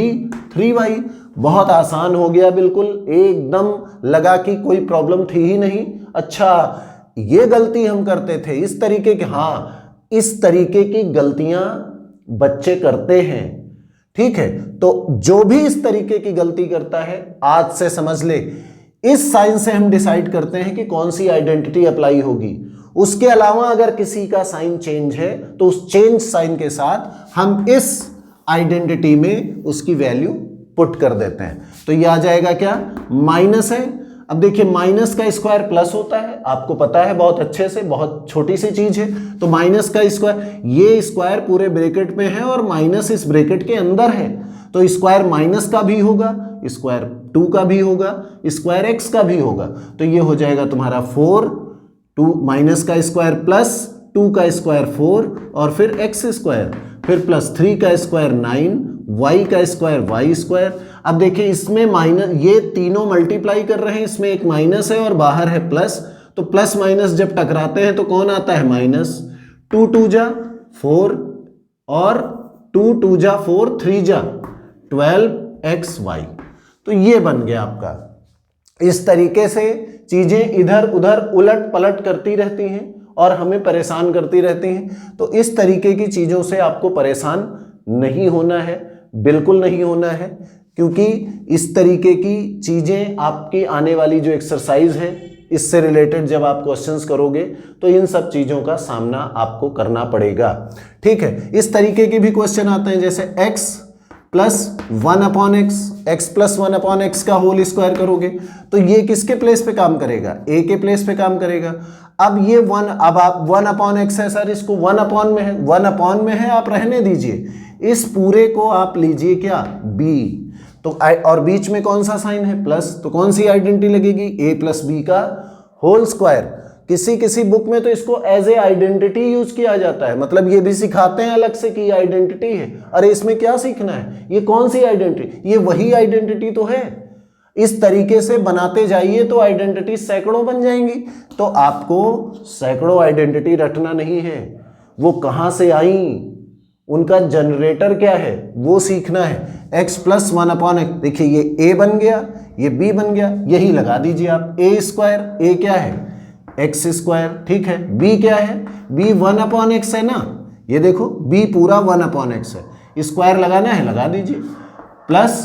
Speaker 1: 3y। बहुत आसान हो गया, बिल्कुल एकदम लगा कि कोई प्रॉब्लम थी ही नहीं। अच्छा, ये गलती हम करते थे इस तरीके की, हाँ इस तरीके की गलतियां बच्चे करते हैं। ठीक है, तो जो भी इस तरीके की गलती करता है, आज से समझ ले, इस साइन से हम डिसाइड करते हैं कि कौन सी आइडेंटिटी अप्लाई होगी। उसके अलावा अगर किसी का साइन चेंज है तो उस चेंज साइन के साथ हम इस आइडेंटिटी में उसकी वैल्यू पुट कर देते हैं। तो ये आ जाएगा क्या, माइनस है। अब देखिए, माइनस का स्क्वायर प्लस होता है, आपको पता है बहुत अच्छे से, बहुत छोटी सी चीज है। तो माइनस का स्क्वायर, ये स्क्वायर पूरे ब्रैकेट में है और माइनस इस ब्रैकेट के अंदर है, तो स्क्वायर माइनस का भी होगा, स्क्वायर 2 का भी होगा, स्क्वायर x का भी होगा। तो ये हो जाएगा तुम्हारा 4, 2 माइनस का स्क्वायर प्लस 2 का स्क्वायर 4 और फिर x स्क्वायर, फिर प्लस 3 का स्क्वायर 9, y का स्क्वायर y स्क्वायर। अब देखिए, इसमें माइनस, ये तीनों मल्टीप्लाई कर रहे हैं, इसमें एक माइनस है और बाहर है प्लस, तो प्लस माइनस जब टकराते हैं तो कौन आता है, माइनस। 2 2 जा 4 और 2 2 जा 4 3 जा 12xy। तो ये बन गया आपका। इस तरीके से चीजें इधर उधर उलट पलट करती रहती हैं और हमें परेशान करती रहती हैं। तो इस तरीके की चीजों से आपको परेशान नहीं होना है, बिल्कुल नहीं होना है, क्योंकि इस तरीके की चीजें आपकी आने वाली जो एक्सरसाइज है इससे रिलेटेड जब आप क्वेश्चंस करोगे तो इन सब चीजों का सामना आपको करना पड़ेगा। ठीक है, इस तरीके के भी क्वेश्चन आते हैं, जैसे x plus 1/x, x plus 1/x का होल स्क्वायर करोगे तो ये किसके प्लेस पे काम करेगा, a के प्लेस पे काम करेगा। अब ये 1, अब आप 1/x है सर, इसको 1 में है, 1 में है, आप रहने दीजिए। इस पूरे को आप लीजिए क्या, b, तो और बीच में कौन सा साइन है, प्लस, तो कौन सी आइडेंटिटी लगेगी, a प्लस b का होल स्क्वायर। किसी किसी बुक में तो इसको एज ए आइडेंटिटी यूज किया जाता है, मतलब ये भी सिखाते हैं अलग से कि ये आइडेंटिटी है। अरे इसमें क्या सीखना है, ये कौन सी आइडेंटिटी, ये वही आइडेंटिटी तो है। इस तरीके से बनाते जाइए तो आइडेंटिटी सैकड़ों बन जाएंगी। तो आपको सैकड़ों आइडेंटिटी रटना नहीं है, वो कहां से आई, उनका जनरेटर क्या है वो सीखना है। x प्लस 1/x, देखिए ये a बन गया, ये b बन गया, यही लगा दीजिए आप। a स्क्वायर, a क्या है x स्क्वायर, ठीक है। b क्या है, b 1/x है ना, ये देखो b पूरा 1/x है, स्क्वायर लगाना है लगा दीजिए, प्लस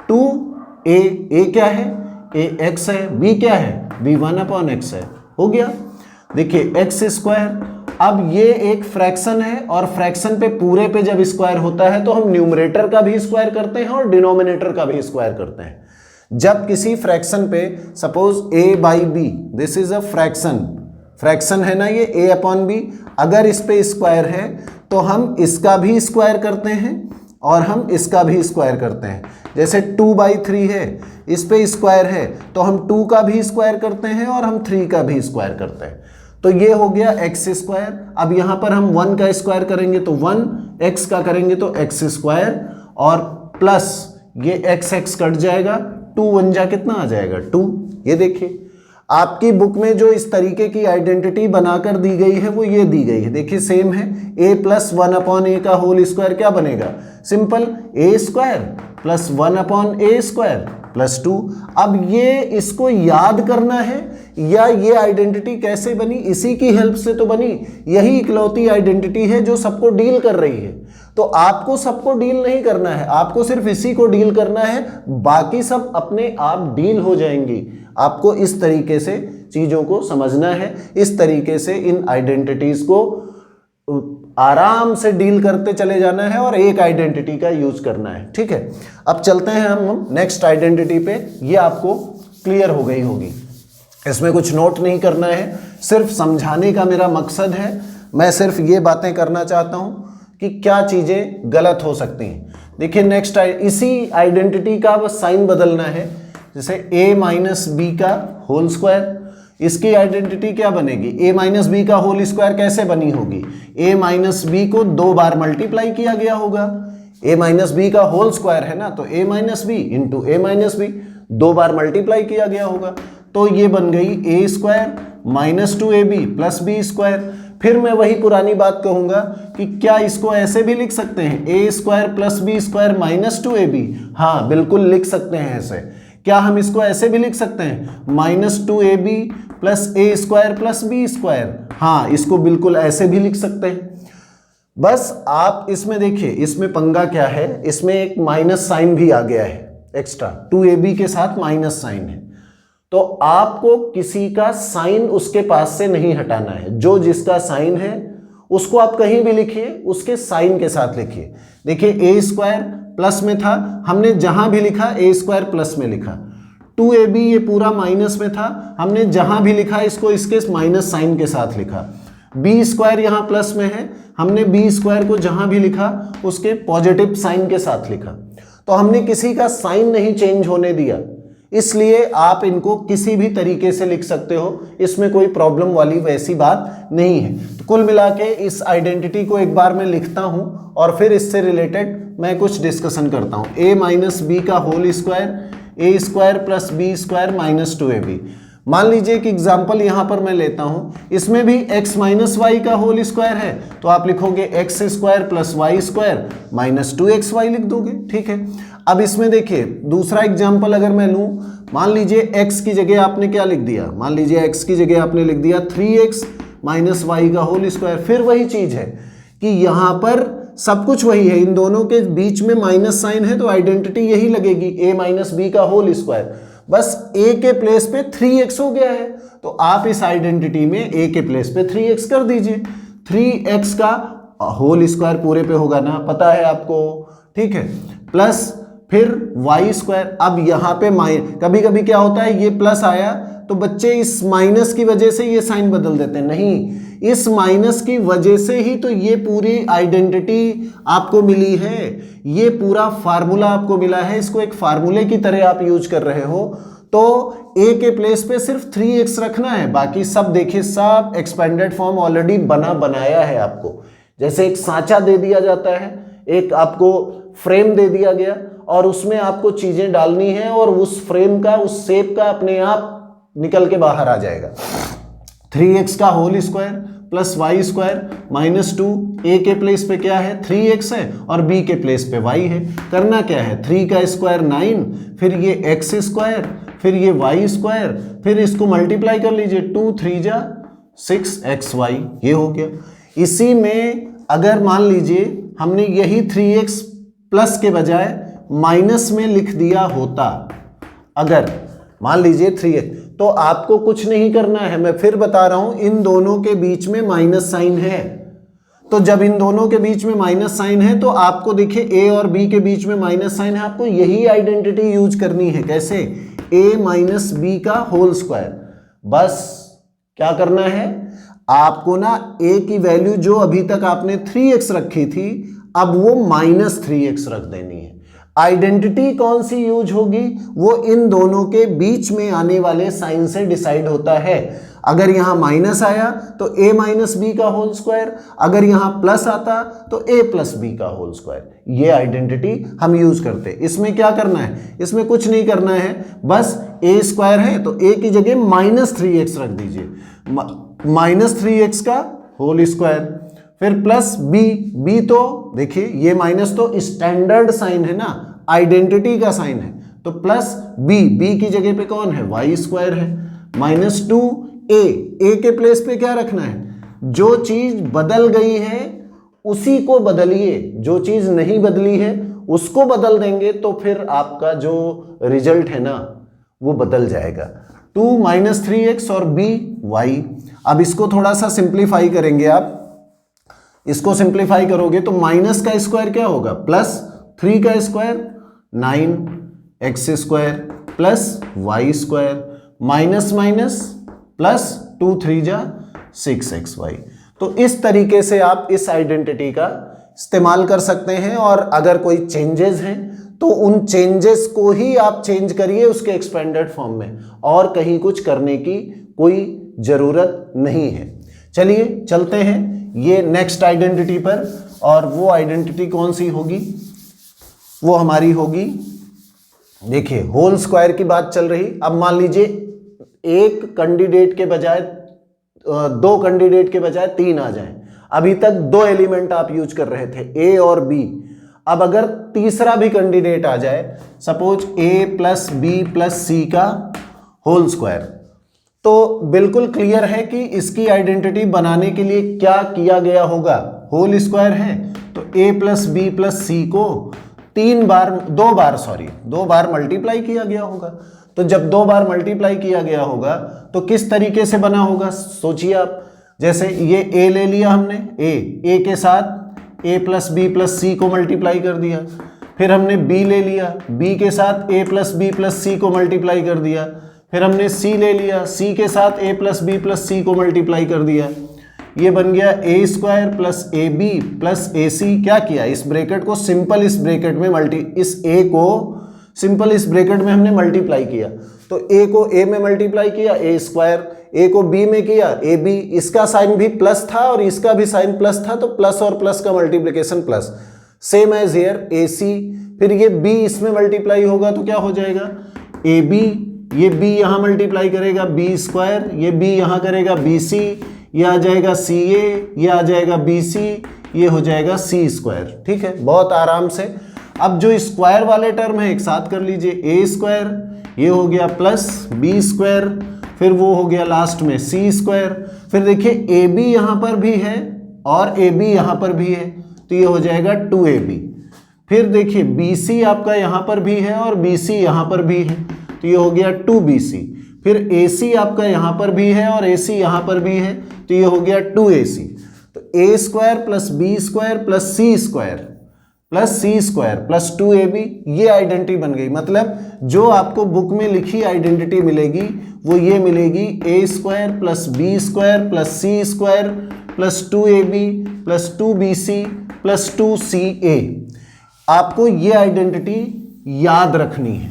Speaker 1: 2a, a क्या है, a x है, b क्या है, b 1/x है, हो गया। देखिए x स्क्वायर, अब ये एक फ्रैक्शन है और फ्रैक्शन पे पूरे पे जब स्क्वायर होता है तो हम न्यूमरेटर का भी स्क्वायर करते हैं और डिनोमिनेटर का भी स्क्वायर करते हैं। जब किसी फ्रैक्शन पे suppose a by B, this is a fraction, fraction है ना ये a/b, अगर इस पे स्क्वायर है तो हम इसका भी स्क्वायर करते हैं और हम इसका भी स्क्वायर करते हैं। जैसे 2/3 है, इस पे स्क्वायर है तो हम 2 का भी स्क्वायर करते हैं और हम 3 का भी स्क्वायर करते हैं। तो ये हो गया x स्क्वायर। अब यहाँ पर हम 1 का स्क्वायर करेंगे तो 1, x का करेंगे तो x स्क्वायर, और प्लस ये x कट जाएगा, 2 1 जा कितना आ जाएगा 2। ये देखिए आपकी बुक में जो इस तरीके की आइडेंटिटी बनाकर दी गई है वो ये दी गई है, देखिए सेम है। a प्लस 1/a का होल स्क्वायर क्या बनेगा, simple a square plus 1/a square plus 2। अब ये इसको याद करना है या ये आइडेंटिटी कैसे बनी, इसी की हेल्प से तो बनी। यही इकलौती आइडेंटिटी है जो सबको डील कर रही है। तो आपको सबको डील नहीं करना है, आपको सिर्फ इसी को डील करना है, बाकी सब अपने आप डील हो जाएंगी। आपको इस तरीके से चीजों को समझना है, इस तरीके से इन आइडेंटिटीज को आराम से डील करते चले जाना है और एक आइडेंटिटी का यूज करना है। ठीक है, अब चलते हैं हम नेक्स्ट आइडेंटिटी पे। ये आपको क्लियर हो गई होगी, इसमें कुछ नोट नहीं करना है, सिर्फ समझाने का मेरा मकसद है। मैं सिर्फ ये बातें करना चाहता हूं कि क्या चीजें गलत हो सकती हैं। देखिए नेक्स्ट इसी आइडेंटिटी का बस साइन बदलना है। जैसे a माइनस बी का होल स्क्वायर, इसकी आइडेंटिटी क्या बनेगी, a माइनस बी का होल स्क्वायर कैसे बनी होगी, a माइनस बी को 2 बार मल्टीप्लाई किया गया होगा। a माइनस बी का होल स्क्वायर है ना, तो a minus B into a minus B 2 बार मल्टीप्लाई किया गया होगा। तो ये बन गई a square minus 2ab plus B square. फिर मैं वही पुरानी बात कहूंगा कि क्या इसको ऐसे भी लिख सकते हैं, a square plus B square minus 2ab, हाँ बिल्कुल लिख सकते हैं ऐसे। क्या हम इसको ऐसे भी लिख सकते हैं, minus 2ab plus a square plus B square, हाँ इसको बिल्कुल ऐसे भी लिख सकते हैं। बस आप इसमें देखिए, इसमें पंगा क्या है, इसमें एक माइनस साइन भी आ गया है एक्स्ट्रा, 2ab के साथ माइनस साइन है। तो आपको किसी का साइन उसके पास से नहीं हटाना है, जो जिसका साइन है उसको आप कहीं भी लिखिए, उसके साइन के साथ लिखिए। देखिए a स्क्वायर प्लस में था, हमने जहां भी लिखा a स्क्वायर प्लस में लिखा। 2ab ये पूरा माइनस में था, हमने जहां भी लिखा इसको इसके माइनस साइन के साथ लिखा। b स्क्वायर यहाँ प्लस में है, हमने b स्क्वायर को जहां भी लिखा उसके पॉजिटिव साइन के साथ लिखा। तो हमने किसी का साइन नहीं चेंज होने दिया, इसलिए आप इनको किसी भी तरीके से लिख सकते हो, इसमें कोई प्रॉब्लम वाली वैसी बात नहीं है। तो कुल मिला के इस आइडेंटिटी को एक बार मैं लिखता हूं और फिर इससे रिलेटेड मैं कुछ डिस्कशन करता हूं। a माइनस बी का whole square, a square plus B square minus 2ab। मान लीजिए एक एग्जाम्पल यहां पर मैं लेता हूं, इसमें भी x माइनस वाई का होल स्क्वायर है, तो आप लिखोगे x square plus y square minus 2xy लिख दोगे, ठीक है। अब इसमें देखिए दूसरा एग्जाम्पल अगर मैं लूं, मान लीजिए x की जगह आपने क्या लिख दिया, मान लीजिए x की जगह आपने लिख दिया 3x माइनस वाई का होल स्क्वायर। फिर वही चीज है कि यहां पर सब कुछ वही है, इन दोनों के बीच में माइनस साइन है तो आइडेंटिटी यही लगेगी, a माइनस बी का होल स्क्वायर, बस a के प्लेस पे 3x हो गया है, तो आप इस आइडेंटिटी में a के प्लेस पे 3x कर दीजिए, 3x का होल स्क्वायर पूरे पे होगा ना, पता है आपको, ठीक है, प्लस फिर वाई स्क्वायर। अब यहाँ पे कभी कभी क्या होता है, ये प्लस आया तो बच्चे इस माइनस की वजह से ये साइन बदल देते हैं, नहीं, इस माइनस की वजह से ही तो ये पूरी आइडेंटिटी आपको मिली है, ये पूरा फार्मूला आपको मिला है, इसको एक फार्मूले की तरह आप यूज कर रहे हो। तो a के प्लेस पे सिर्फ 3x रखना है, बाकी सब देखिए सब एक्सपेंडेड फॉर्म ऑलरेडी बनाया है आपको। जैसे एक सांचा दे दिया जाता है, एक आपको फ्रेम दे दिया गया और उसमें आपको चीजें डालनी है और उस फ्रेम का, उस शेप का अपने आप निकल के बाहर आ जाएगा। 3x का whole square plus y square minus 2, a के प्लेस पे क्या है 3x है और b के प्लेस पे y है। करना क्या है, 3 का स्क्वायर 9, फिर ये x स्क्वायर, फिर ये y स्क्वायर, फिर इसको मल्टीप्लाई कर लीजिए, 2 3 जा 6xy, ये हो गया। इसी में अगर मान लीजिए हमने यही 3x प्लस के बजाय माइनस में लिख दिया होता, अगर मान लीजिए 3x, तो आपको कुछ नहीं करना है, मैं फिर बता रहा हूं, इन दोनों के बीच में माइनस साइन है, तो जब इन दोनों के बीच में माइनस साइन है तो आपको देखिए a और b के बीच में माइनस साइन है, आपको यही आइडेंटिटी यूज करनी है। कैसे, a माइनस बी का होल स्क्वायर। बस क्या करना है आपको ना, a की वैल्यू जो अभी तक आपने 3x रखी थी, अब वो माइनस 3x रख देनी है। आइडेंटिटी कौन सी यूज होगी, वो इन दोनों के बीच में आने वाले साइन से डिसाइड होता है। अगर यहां माइनस आया तो a माइनस बी का होल स्क्वायर, अगर यहां प्लस आता तो a प्लस बी का होल स्क्वायर, ये आइडेंटिटी हम यूज करते हैं। इसमें क्या करना है, इसमें कुछ नहीं करना है, बस a स्क्वायर है तो a की जगह माइनस 3x रख दीजिए, माइनस 3x का होल स्क्वायर, फिर प्लस b, तो देखिए ये माइनस तो स्टैंडर्ड साइन है ना, आइडेंटिटी का साइन है, तो प्लस b की जगह पे कौन है, y स्क्वायर है, माइनस 2a के प्लेस पे क्या रखना है, जो चीज बदल गई है उसी को बदलिए, जो चीज नहीं बदली है उसको बदल देंगे तो फिर आपका जो रिजल्ट है ना वो बदल जाएगा। 2 माइनस 3x और b y। अब इसको थोड़ा सा सिंप्लीफाई करेंगे, आप इसको सिंप्लीफाई करोगे तो माइनस का स्क्वायर क्या होगा, प्लस 3 का square 9x square plus y square, minus minus plus 2 3 जा 6xy। तो इस तरीके से आप इस आइडेंटिटी का इस्तेमाल कर सकते हैं, और अगर कोई चेंजेस हैं तो उन चेंजेस को ही आप चेंज करिए उसके एक्सपेंडेड फॉर्म में, और कहीं कुछ करने की कोई जरूरत नहीं है। चलिए चलते हैं ये नेक्स्ट आइडेंटिटी पर, और वो आइडेंटिटी कौन सी होगी, वो हमारी होगी, देखिए होल स्क्वायर की बात चल रही। अब मान लीजिए एक कैंडिडेट के बजाय, 2 कैंडिडेट के बजाय 3 आ जाएं। अभी तक 2 एलिमेंट आप यूज कर रहे थे, a और b। अब अगर तीसरा भी कैंडिडेट आ जाए, suppose a plus B plus सी का होल स्क्वायर, तो बिल्कुल क्लियर है कि इसकी आइडेंटिटी बनाने के लिए क्या किया गया होगा, होल स्क्वायर है तो a plus B plus C को 2 बार मल्टीप्लाई किया गया होगा। तो जब 2 बार मल्टीप्लाई किया गया होगा तो किस तरीके से बना होगा, सोचिए आप। जैसे ये a ले लिया हमने, a के साथ a plus B plus C को मल्टीप्लाई कर दिया, फिर हमने b ले लिया, b के साथ a plus B plus C को मल्टीप्लाई कर दिया, फिर हमने c ले लिया, c के साथ a plus B plus C को मल्टीप्लाई कर दिया, ये बन गया a square plus A B plus A C. क्या किया, इस ब्रैकेट को सिंपल इस ब्रैकेट में इस a को सिंपल इस ब्रैकेट में हमने मल्टीप्लाई किया, तो a को a में मल्टीप्लाई किया, a स्क्वायर, a को b में किया, ए बी, इसका साइन भी प्लस था और इसका भी साइन प्लस था, तो प्लस और प्लस का multiplication plus, same as here A C. फिर ये b इसमें मल्टीप्लाई होगा तो क्या हो जाएगा, ए बी ये b यहाँ मल्टीप्लाई करेगा b स्क्वायर, ये b यहाँ करेगा bc, ये आ जाएगा ca, ये आ जाएगा bc, ये हो जाएगा c स्क्वायर। ठीक है, बहुत आराम से। अब जो स्क्वायर वाले टर्म है एक साथ कर लीजिए, a स्क्वायर, ये हो गया प्लस b स्क्वायर, फिर वो हो गया लास्ट में c स्क्वायर। फिर देखिए ab यहाँ पर भी है और ab यहाँ पर भी है, तो ये हो जाएगा 2ab। फिर देखिए BC आपका यहाँ पर भी है और BC यहाँ पर भी है, तो ये हो गया 2BC। फिर AC आपका यहाँ पर भी है और AC यहाँ पर भी है, तो ये हो गया 2AC। तो a square plus b square plus c square plus c square plus 2ab, ये आइडेंटिटी बन गई। मतलब जो आपको बुक में लिखी आइडेंटिटी मिलेगी वो ये मिलेगी, a square plus b square plus c square plus 2ab plus 2bc plus 2ca। आपको ये आइडेंटिटी याद रखनी है।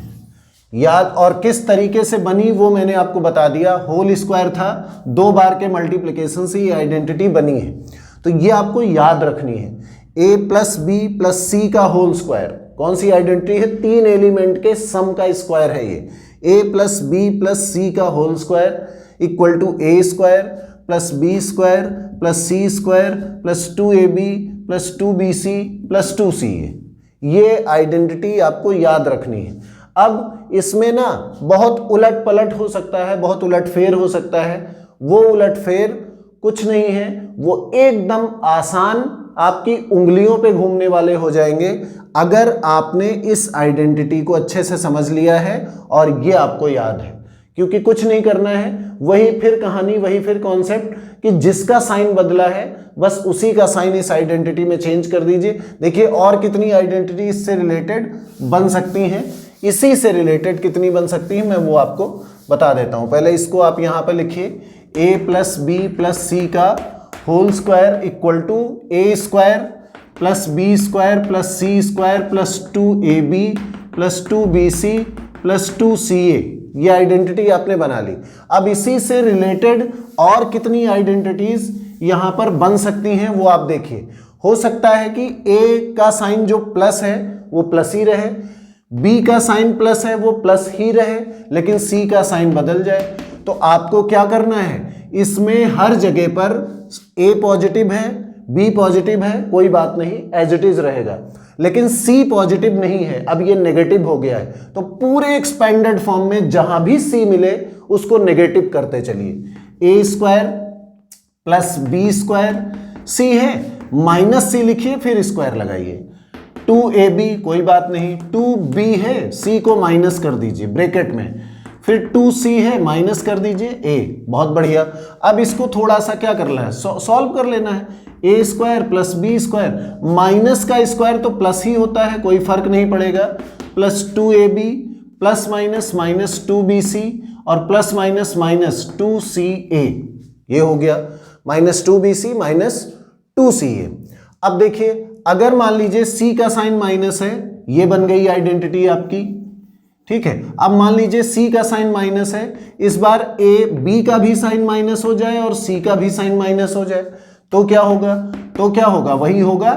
Speaker 1: याद और किस तरीके से बनी वो मैंने आपको बता दिया। होल स्क्वायर था, 2 बार के मल्टीप्लिकेशन से ये आइडेंटिटी बनी है, तो ये आपको याद रखनी है। a प्लस बी प्लस सी का होल स्क्वायर कौन सी आइडेंटिटी है? 3 एलिमेंट के सम का स्क्वायर है ये। a प्लस बी प्लस सी का whole square equal to a square plus B square plus C square plus 2ab plus 2bc plus 2ca। ये identity आपको याद रखनी है। अब इसमें ना बहुत उलट पलट हो सकता है, बहुत उलटफेर हो सकता है। वो उलटफेर कुछ नहीं है, वो एकदम आसान आपकी उंगलियों पे घूमने वाले हो जाएंगे अगर आपने इस आइडेंटिटी को अच्छे से समझ लिया है और ये आपको याद है। क्योंकि कुछ नहीं करना है, वही फिर कहानी, वही फिर कॉन्सेप्ट कि जिसका साइन बदला है बस उसी का साइन इस आइडेंटिटी में चेंज कर दीजिए। देखिए और कितनी आइडेंटिटी इससे रिलेटेड बन सकती हैं, इसी से रिलेटेड कितनी बन सकती है मैं वो आपको बता देता हूं। पहले इसको आप यहां पर लिखिए, a प्लस बी प्लस सी का whole square equal to a square plus B square plus C square plus 2ab plus 2bc plus 2ca। ये आइडेंटिटी आपने बना ली। अब इसी से रिलेटेड और कितनी आइडेंटिटीज यहां पर बन सकती हैं वो आप देखिए। हो सकता है कि a का साइन जो प्लस है वो प्लस ही रहे, b का साइन प्लस है वो प्लस ही रहे, लेकिन c का साइन बदल जाए। तो आपको क्या करना है, इसमें हर जगह पर a पॉजिटिव है, b पॉजिटिव है, कोई बात नहीं, एज इट इज रहेगा, लेकिन c पॉजिटिव नहीं है, अब ये नेगेटिव हो गया है। तो पूरे एक्सपेंडेड फॉर्म में जहां भी c मिले उसको नेगेटिव करते चलिए। a square plus B square, c है माइनस c लिखिए फिर स्क्वायर लगाइए, 2ab कोई बात नहीं, 2b है c को माइनस कर दीजिए ब्रैकेट में, फिर 2c है माइनस कर दीजिए a। बहुत बढ़िया। अब इसको थोड़ा सा क्या करना है, सॉल्व कर लेना है। a square plus B square, minus का स्क्वायर तो प्लस ही होता है, कोई फर्क नहीं पड़ेगा, plus 2ab plus minus minus 2bc और प्लस माइनस माइनस 2ca। ये हो गया माइनस 2bc माइनस 2ca। अब देखिए अगर मान लीजिए c का साइन माइनस है, ये बन गई आइडेंटिटी आपकी, ठीक है। अब मान लीजिए c का साइन माइनस है, इस बार a b का भी साइन माइनस हो जाए और c का भी साइन माइनस हो जाए, तो क्या होगा, वही होगा,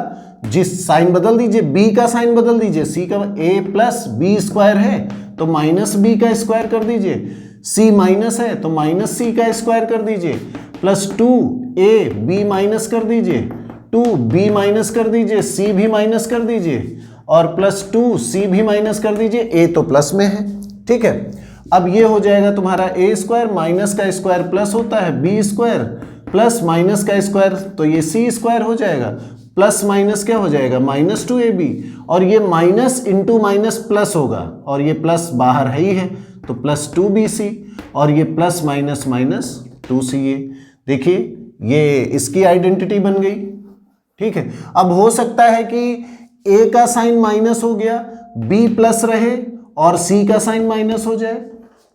Speaker 1: जिस साइन बदल दीजिए, b का साइन बदल दीजिए, c का, a प्लस बी स्क्वायर है तो माइनस b का स्क्वायर कर दीजिए, c माइनस है तो माइनस c का स्क्वायर कर दीजिए, प्लस 2ab माइनस कर दीजिए, 2b माइनस कर दीजिए, c भी माइनस कर दीजिए और प्लस 2c भी माइनस कर दीजिए, a तो प्लस में है, ठीक है। अब ये हो जाएगा तुम्हारा a स्क्वायर, माइनस का स्क्वायर प्लस होता है, b स्क्वायर प्लस माइनस का स्क्वायर तो ये c स्क्वायर हो जाएगा, प्लस माइनस क्या हो जाएगा, माइनस 2ab, और ये माइनस इंटू माइनस प्लस होगा और ये प्लस बाहर है ही है तो प्लस 2bc और ये प्लस माइनस माइनस 2ca। देखिए ये इसकी आइडेंटिटी बन गई, ठीक है। अब हो सकता है कि a का साइन माइनस हो गया, b प्लस रहे और c का साइन माइनस हो जाए,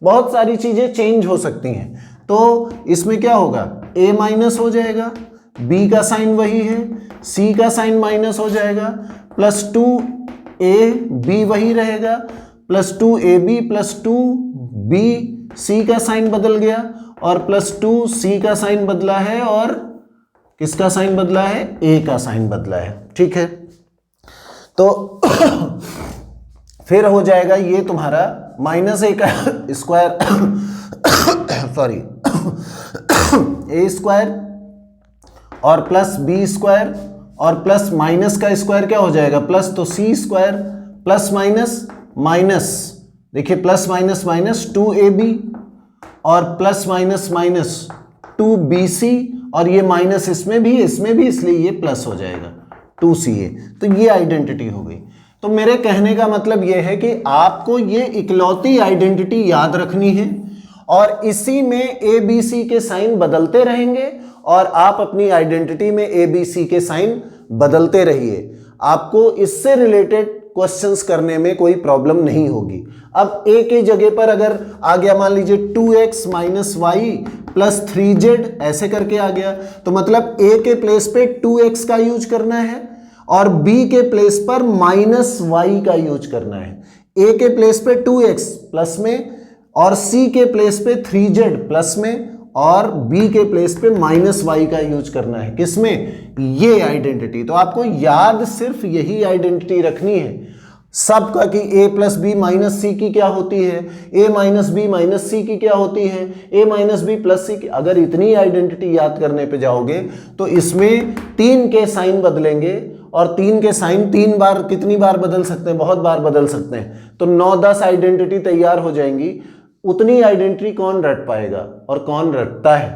Speaker 1: बहुत सारी चीजें चेंज हो सकती हैं। तो इसमें क्या होगा, a माइनस हो जाएगा, b का साइन वही है, c का साइन माइनस हो जाएगा, प्लस 2ab वही रहेगा, प्लस 2ab प्लस 2bc का साइन बदल गया और प्लस 2c का साइन बदला है और किसका साइन बदला है, a का साइन बदला है, ठीक है। तो फिर हो जाएगा ये तुम्हारा माइनस ए का स्क्वायर सॉरी ए स्क्वायर और प्लस बी स्क्वायर और प्लस माइनस का स्क्वायर क्या हो जाएगा प्लस, तो सी स्क्वायर प्लस माइनस माइनस, देखिए प्लस माइनस माइनस 2ab और प्लस माइनस माइनस 2bc और ये माइनस इसमें भी इसलिए ये प्लस हो जाएगा 2ca। तो ये आइडेंटिटी हो गई। तो मेरे कहने का मतलब ये है कि आपको ये इकलौती आइडेंटिटी याद रखनी है और इसी में ABC के साइन बदलते रहेंगे और आप अपनी आइडेंटिटी में ABC के साइन बदलते रहिए। आपको इससे रिलेटेड क्वेश्चंस करने में कोई प्रॉब्लम नहीं होगी। अब a के जगह पर अगर आ गया मान लीजिए 2x minus Y plus 3z ऐसे करके आ गया, तो मतलब a के प्लेस पे 2x का यूज करना है और b के प्लेस पर माइनस वाई का यूज करना है। a के प्लेस पे 2x प्लस में और c के प्लेस पे 3z प्लस में और b के प्लेस पे माइनस वाई का यूज करना है। किसमें? ये आइडेंटिटी। तो आपको याद सिर्फ यही आइडेंटिटी रखनी है सबका कि a प्लस बी माइनस सी की क्या होती है, a माइनस बी माइनस सी की क्या होती है, a माइनस बी प्लस सी की। अगर इतनी आइडेंटिटी याद करने पे जाओगे तो इसमें 3 के साइन बदलेंगे और 3 के साइन 3 बार, कितनी बार बदल सकते हैं? बहुत बार बदल सकते हैं। तो 9-10 आइडेंटिटी तैयार हो जाएंगी। उतनी आइडेंटिटी कौन रट पाएगा और कौन रटता है?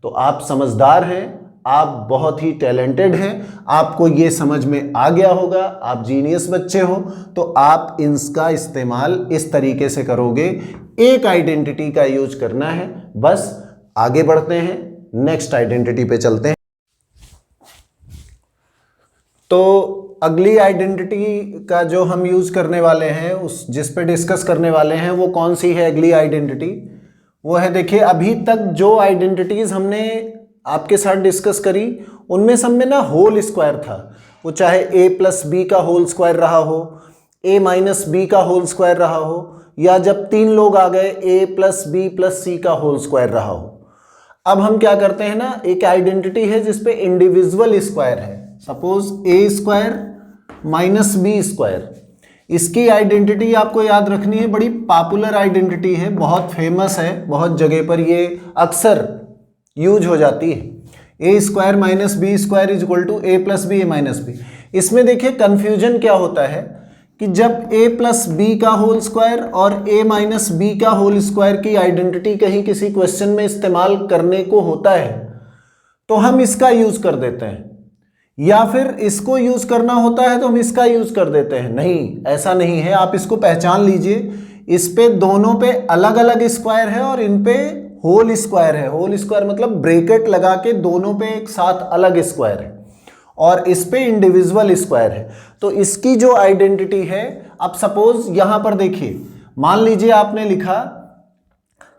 Speaker 1: तो आप समझदार हैं, आप बहुत ही टैलेंटेड हैं, आपको ये समझ में आ गया होगा, आप जीनियस बच्चे हो, तो आप इसका इस्तेमाल इस तरीके से करोगे। एक आइडेंटिटी का यूज करना है बस। आगे बढ़ते हैं, नेक्स्ट आइडेंटिटी पे चलते हैं। तो अगली आइडेंटिटी का जो हम यूज करने वाले हैं, उस जिस पे डिस्कस करने वाले हैं, वो कौन सी है अगली आइडेंटिटी? वो है, देखिए अभी तक जो आइडेंटिटीज हमने आपके साथ डिस्कस करी उनमें सब में ना होल स्क्वायर था। वो चाहे a प्लस बी का होल स्क्वायर रहा हो, a माइनस बी का होल स्क्वायर रहा हो, या जब 3 लोग आ गए a प्लस बी प्लस सी का होल स्क्वायर रहा हो। अब हम क्या करते हैं ना, एक आइडेंटिटी है जिसपे इंडिविजुअल स्क्वायर है। Suppose a square minus B square, इसकी आइडेंटिटी आपको याद रखनी है। बड़ी पॉपुलर आइडेंटिटी है, बहुत फेमस है, बहुत जगह पर ये अक्सर यूज हो जाती है। A square minus B square is equal to A plus B A minus B. इसमें देखिए कंफ्यूजन क्या होता है कि जब ए प्लस बी का होल स्क्वायर और ए माइनस बी का होल स्क्वायर की आइडेंटिटी कहीं किसी क्वेश्चन में इस्तेमाल करने को होता है तो हम इसका यूज कर देते हैं, या फिर इसको यूज करना होता है तो हम इसका यूज कर देते हैं। नहीं, ऐसा नहीं है। आप इसको पहचान लीजिए, इस पे दोनों पे अलग अलग स्क्वायर है और इन पे होल स्क्वायर है। होल स्क्वायर मतलब ब्रैकेट लगा के दोनों पे एक साथ अलग स्क्वायर है और इस पे इंडिविजुअल स्क्वायर है। तो इसकी जो आइडेंटिटी है, अब सपोज यहां पर देखिए, मान लीजिए आपने लिखा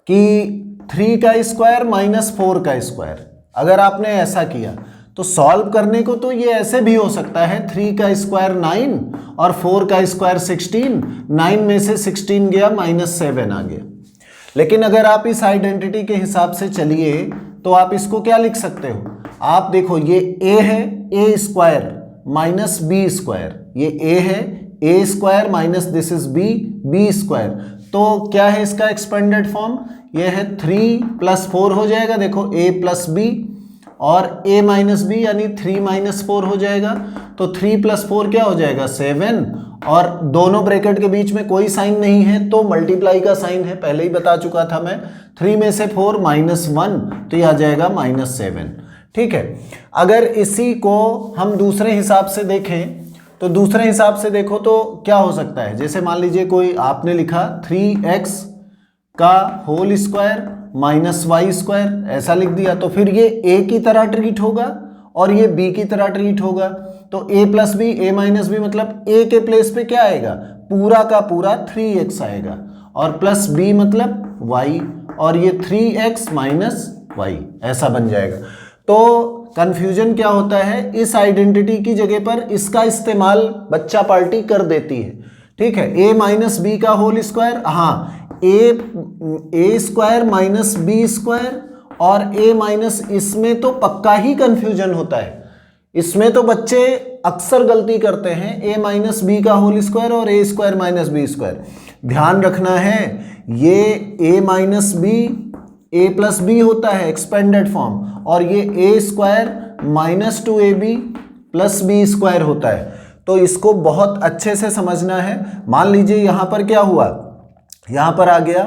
Speaker 1: कि 3 का स्क्वायर माइनस 4 का स्क्वायर। अगर आपने ऐसा किया तो सॉल्व करने को तो ये ऐसे भी हो सकता है, 3 का स्क्वायर 9 और 4 का स्क्वायर 16, 9 में से 16 गया, -7 आ गया। लेकिन अगर आप इस आइडेंटिटी के हिसाब से चलिए तो आप इसको क्या लिख सकते हो? आप देखो, ये a है, a square minus B square, ये a है, a square minus this is b, b square. तो क्या है इसका एक्सपेंडेड फॉर्म? ये है 3 + 4 हो जाएगा। देखो a + b और a माइनस बी यानी 3 - 4 हो जाएगा। तो 3 + 4 क्या हो जाएगा? 7, और दोनों ब्रैकेट के बीच में कोई साइन नहीं है तो मल्टीप्लाई का साइन है, पहले ही बता चुका था मैं। 3 में से 4 -1 तो यह आ जाएगा -7। ठीक है। अगर इसी को हम दूसरे हिसाब से देखें तो दूसरे हिसाब से देखो तो क्या हो सकता है? जैसे मान लीजिए कोई आपने लिखा 3x का whole square minus y square, ऐसा लिख दिया, तो फिर ये a की तरह ट्रीट होगा और ये b की तरह ट्रीट होगा। तो a + b, a - b मतलब a के प्लेस पे क्या आएगा? पूरा का पूरा 3x आएगा और प्लस b मतलब y, और ये 3x - y ऐसा बन जाएगा। तो कंफ्यूजन क्या होता है, इस आइडेंटिटी की जगह पर इसका इस्तेमाल बच्चा पार्टी कर देती है। ठीक है, a माइनस बी का होल स्क्वायर, हाँ a square minus B square और a माइनस, इसमें तो पक्का ही कंफ्यूजन होता है। इसमें तो बच्चे अक्सर गलती करते हैं, a माइनस बी का होल स्क्वायर और a square minus B square. ध्यान रखना है ये a minus b a plus b होता है एक्सपेंडेड फॉर्म, और ये a square minus 2ab plus B square होता है। तो इसको बहुत अच्छे से समझना है। मान लीजिए यहाँ पर क्या हुआ, यहाँ पर आ गया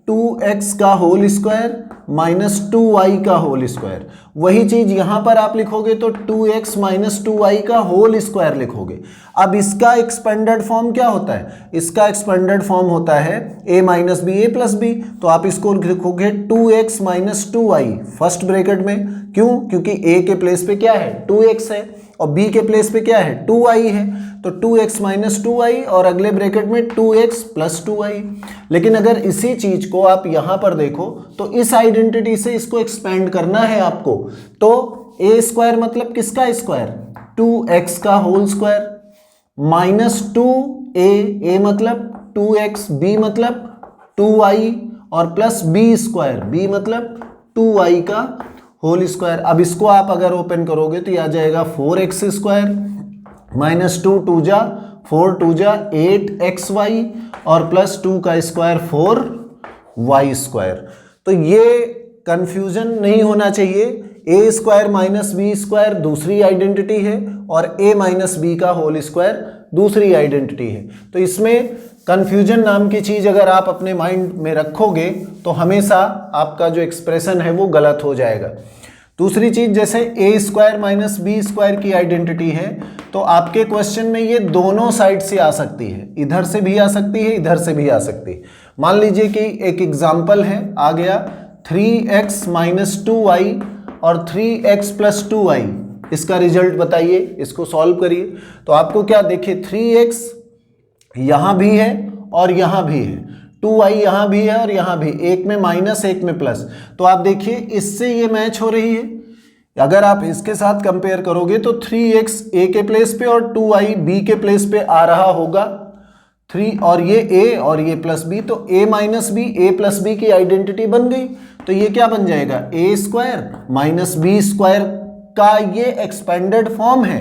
Speaker 1: 2x का होल स्क्वायर माइनस 2y का होल स्क्वायर। वही चीज यहां पर आप लिखोगे तो 2x माइनस 2y का होल स्क्वायर लिखोगे। अब इसका एक्सपेंडेड फॉर्म क्या होता है, इसका एक्सपेंडेड फॉर्म होता है a minus b a plus b. तो आप इसको लिखोगे 2x minus 2y first bracket में। क्यों? क्योंकि a के प्लेस पे क्या है 2x है और b के प्लेस पे क्या है 2y है, तो 2x माइनस 2y और अगले ब्रैकेट में 2x प्लस 2y। लेकिन अगर इसी चीज को आप यहां पर देखो तो इस आइडेंटिटी से इसको एक्सपेंड करना है आपको। तो a स्क्वायर मतलब किसका स्क्वायर 2x का होल स्क्वायर माइनस 2a मतलब 2x, b मतलब 2y और प्लस b स्क्वायर, b मतलब 2y का होल स्क्वायर। अब इसको आप अगर ओपन करोगे तो ये आ जाएगा 4x स्क्वायर माइनस 2 2 जा 4 2 जा 8xy और प्लस 2 का स्क्वायर 4y स्क्वायर। तो ये कंफ्यूजन नहीं होना चाहिए। a square minus B square दूसरी आइडेंटिटी है और a माइनस बी का होल स्क्वायर दूसरी आइडेंटिटी है। तो इसमें कंफ्यूजन नाम की चीज अगर आप अपने माइंड में रखोगे तो हमेशा आपका जो एक्सप्रेशन है वो गलत हो जाएगा। दूसरी चीज, जैसे a square minus B square की आइडेंटिटी है तो आपके क्वेश्चन में ये दोनों साइड से आ सकती है, इधर से भी आ सकती है, इधर से भी आ सकती है। मान लीजिए कि एक एग्जाम्पल है, आ गया 3x माइनस 2y और 3x प्लस 2y, इसका रिजल्ट बताइए, इसको सॉल्व करिए। तो आपको क्या देखिए 3x यहां भी है और यहां भी है, 2y यहां भी है और यहां भी, एक में माइनस एक में प्लस। तो आप देखिए इससे ये मैच हो रही है। अगर आप इसके साथ कंपेयर करोगे तो 3x a के प्लेस पे और 2y b के प्लेस पे आ रहा होगा 3, और ये a और ये प्लस b, तो a minus b a plus b की आइडेंटिटी बन गई। तो ये क्या बन जाएगा a square minus B square का ये एक्सपेंडेड फॉर्म है।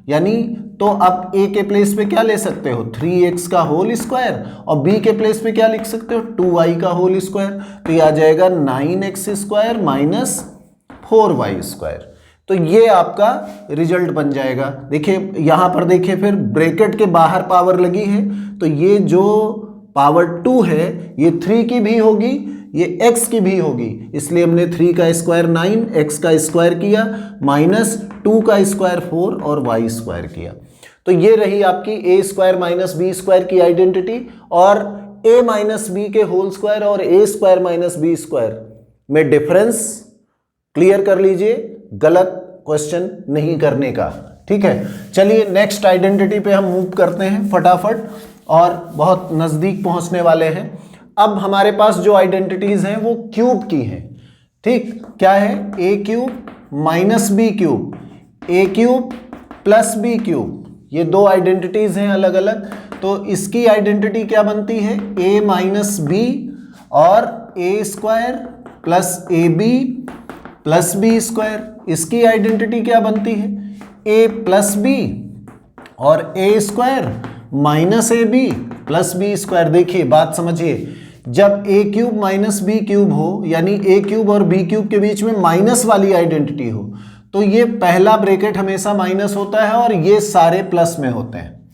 Speaker 1: यानी तो आप a के प्लेस पे क्या ले सकते हो 3x का होल स्क्वायर और b के प्लेस पे क्या लिख सकते हो 2y का होल स्क्वायर। तो ये आ जाएगा 9x square minus 4y square. तो ये आपका रिजल्ट बन जाएगा। देखिए यहां पर देखिए फिर ब्रैकेट के बाहर पावर लगी है, तो ये जो पावर 2 है ये 3 की भी होगी, ये x की भी होगी, इसलिए हमने 3 का स्क्वायर 9, x का स्क्वायर किया, माइनस 2 का स्क्वायर 4 और y स्क्वायर किया। तो ये रही आपकी a square minus B square की आइडेंटिटी। और a माइनस बी के होल स्क्वायर और a square minus B square में डिफरेंस क्लियर कर लीजिए, गलत क्वेश्चन नहीं करने का। ठीक है, चलिए नेक्स्ट आइडेंटिटी पे हम मूव करते हैं फटाफट, और बहुत नजदीक पहुंचने वाले हैं। अब हमारे पास जो आइडेंटिटीज हैं वो क्यूब की हैं। ठीक, क्या है a cube minus b cube, a cube plus B cube, ये दो आइडेंटिटीज हैं अलग अलग। तो इसकी आइडेंटिटी क्या बनती है a माइनस बी और a square plus A B plus B square. इसकी आइडेंटिटी क्या बनती है a प्लस बी और a square minus A B plus B square. देखिए बात समझिए, जब a cube minus b cube हो यानी a क्यूब और b क्यूब के बीच में माइनस वाली आइडेंटिटी हो तो ये पहला ब्रैकेट हमेशा माइनस होता है और ये सारे प्लस में होते हैं।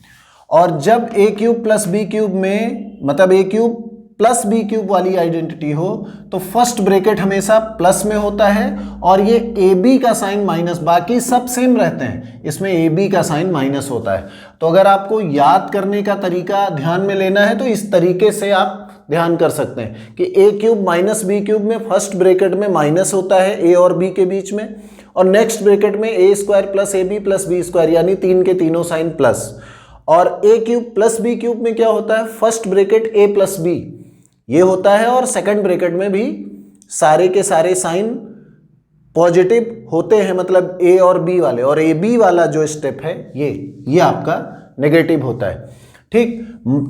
Speaker 1: और जब a cube plus B cube में, मतलब a cube plus B cube वाली आइडेंटिटी हो तो फर्स्ट ब्रैकेट हमेशा प्लस में होता है और ये ए बी का साइन माइनस, बाकी सब सेम रहते हैं, इसमें ए बी का साइन माइनस होता है। तो अगर आपको याद करने का तरीका ध्यान में लेना है तो इस तरीके से आप ध्यान कर सकते हैं कि ए क्यूब माइनस बी क्यूब में फर्स्ट ब्रैकेट में माइनस होता है ए और बी के बीच में, और नेक्स्ट ब्रैकेट में A square plus A B plus B square, यानी तीन के तीनों साइन प्लस। और A cube plus B cube में क्या होता है, first bracket A plus B ये होता है और सेकंड ब्रैकेट में भी सारे के सारे साइन पॉजिटिव होते हैं, मतलब ए और बी वाले, और ए बी वाला जो स्टेप है ये आपका नेगेटिव होता है। ठीक,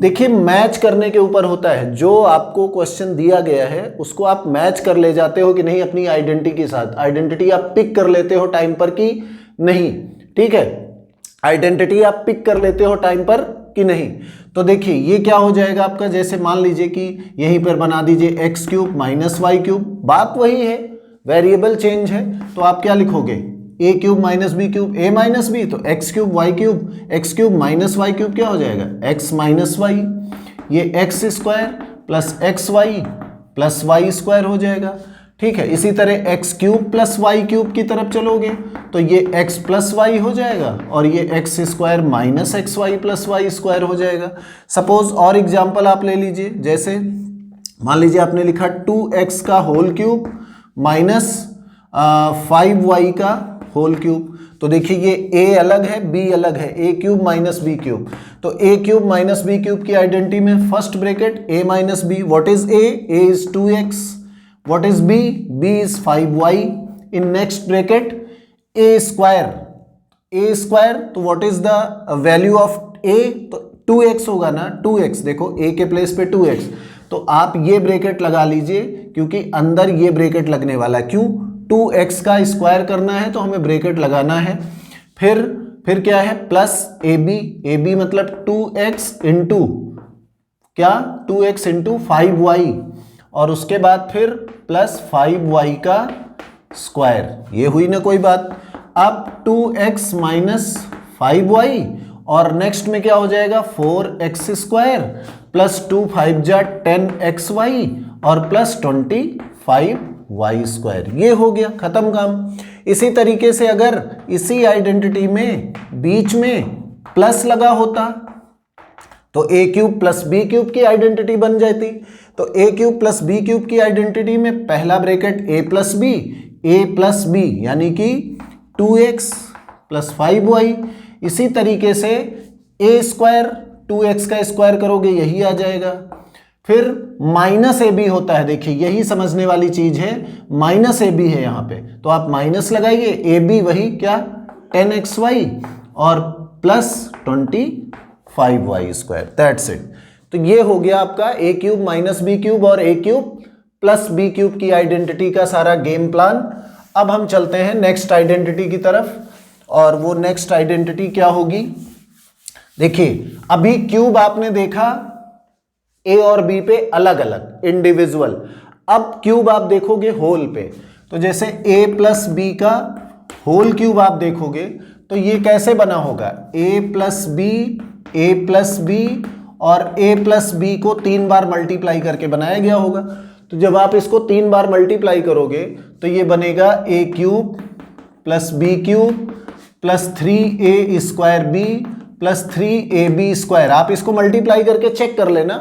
Speaker 1: देखिए मैच करने के ऊपर होता है, जो आपको क्वेश्चन दिया गया है उसको आप मैच कर ले जाते हो कि नहीं अपनी आइडेंटिटी के साथ, आइडेंटिटी आप पिक कर लेते हो टाइम पर कि नहीं। ठीक है, आइडेंटिटी आप पिक कर लेते हो टाइम पर कि नहीं। तो देखिए ये क्या हो जाएगा आपका, जैसे मान लीजिए कि यहीं पर बना दीजिए x cube minus y cube, बात वही है, वेरिएबल चेंज है, तो आप क्या लिखोगे, a cube minus b cube, a minus b तो x cube y cube, x cube minus y cube क्या हो जाएगा, एक्स माइनस वाई, ये x square plus x y plus y square हो जाएगा। ठीक है, इसी तरह x cube plus y cube की तरफ चलोगे तो ये एक्स प्लस वाई हो जाएगा और ये x square minus x y plus y square हो जाएगा। सपोज और एग्जांपल आप ले लीजिए, जैसे मान लीजिए आपने लिखा 2x का होल क्यूब माइनस 5y का होल क्यूब, तो देखिए ये a अलग है b अलग है, a cube minus b cube, तो a cube minus b cube की आइडेंटिटी में first bracket a minus b, what is a is 2x, what is b is 5y, in next bracket a square, तो what is the value of a, तो 2x होगा ना, 2x देखो a के place पे 2x, तो आप ये ब्रैकेट लगा लीजिए क्योंकि अंदर ये ब्रैकेट लगने वाला है, क्यों, 2x का स्क्वायर करना है तो हमें ब्रैकेट लगाना है। फिर क्या है, प्लस ab मतलब 2x इंटू क्या, 2x इंटू 5y, और उसके बाद फिर प्लस 5y का स्क्वायर, ये हुई ना कोई बात। अब 2x माइनस 5y और नेक्स्ट में क्या हो जाएगा 4x स्क्वायर प्लस 2 5 जा 10xy और प्लस 25y स्क्वायर, ये हो गया, खत्म काम। इसी तरीके से अगर इसी आइडेंटिटी में बीच में प्लस लगा होता तो a cube plus B cube की आइडेंटिटी बन जाती, तो a cube plus B cube की आइडेंटिटी में पहला ब्रैकेट a प्लस बी यानी कि 2x प्लस 5y, इसी तरीके से a स्क्वायर 2x का स्क्वायर करोगे यही आ जाएगा। फिर माइनस ab होता है, देखिए यही समझने वाली चीज है, माइनस ab है यहाँ पे, तो आप माइनस लगाइए, ab वही क्या 10xy और plus 25y square, that's it. तो ये हो गया आपका a cube minus b cube और a cube plus B cube की आइडेंटिटी का सारा गेम प्लान। अब हम चलते हैं नेक्स्ट आइडेंटिटी की तरफ, और वो नेक्स्ट आइडेंटिटी क्या होगी, देखिए अभी क्यूब आपने देखा a और b पे अलग अलग इंडिविजुअल, अब क्यूब आप देखोगे होल पे, तो जैसे a प्लस बी का होल क्यूब आप देखोगे तो ये कैसे बना होगा, a प्लस बी और a प्लस बी को 3 बार मल्टीप्लाई करके बनाया गया होगा। तो जब आप इसको 3 बार मल्टीप्लाई करोगे तो ये बनेगा a cube plus B cube plus 3a square b plus 3ab square, आप इसको मल्टीप्लाई करके चेक कर लेना,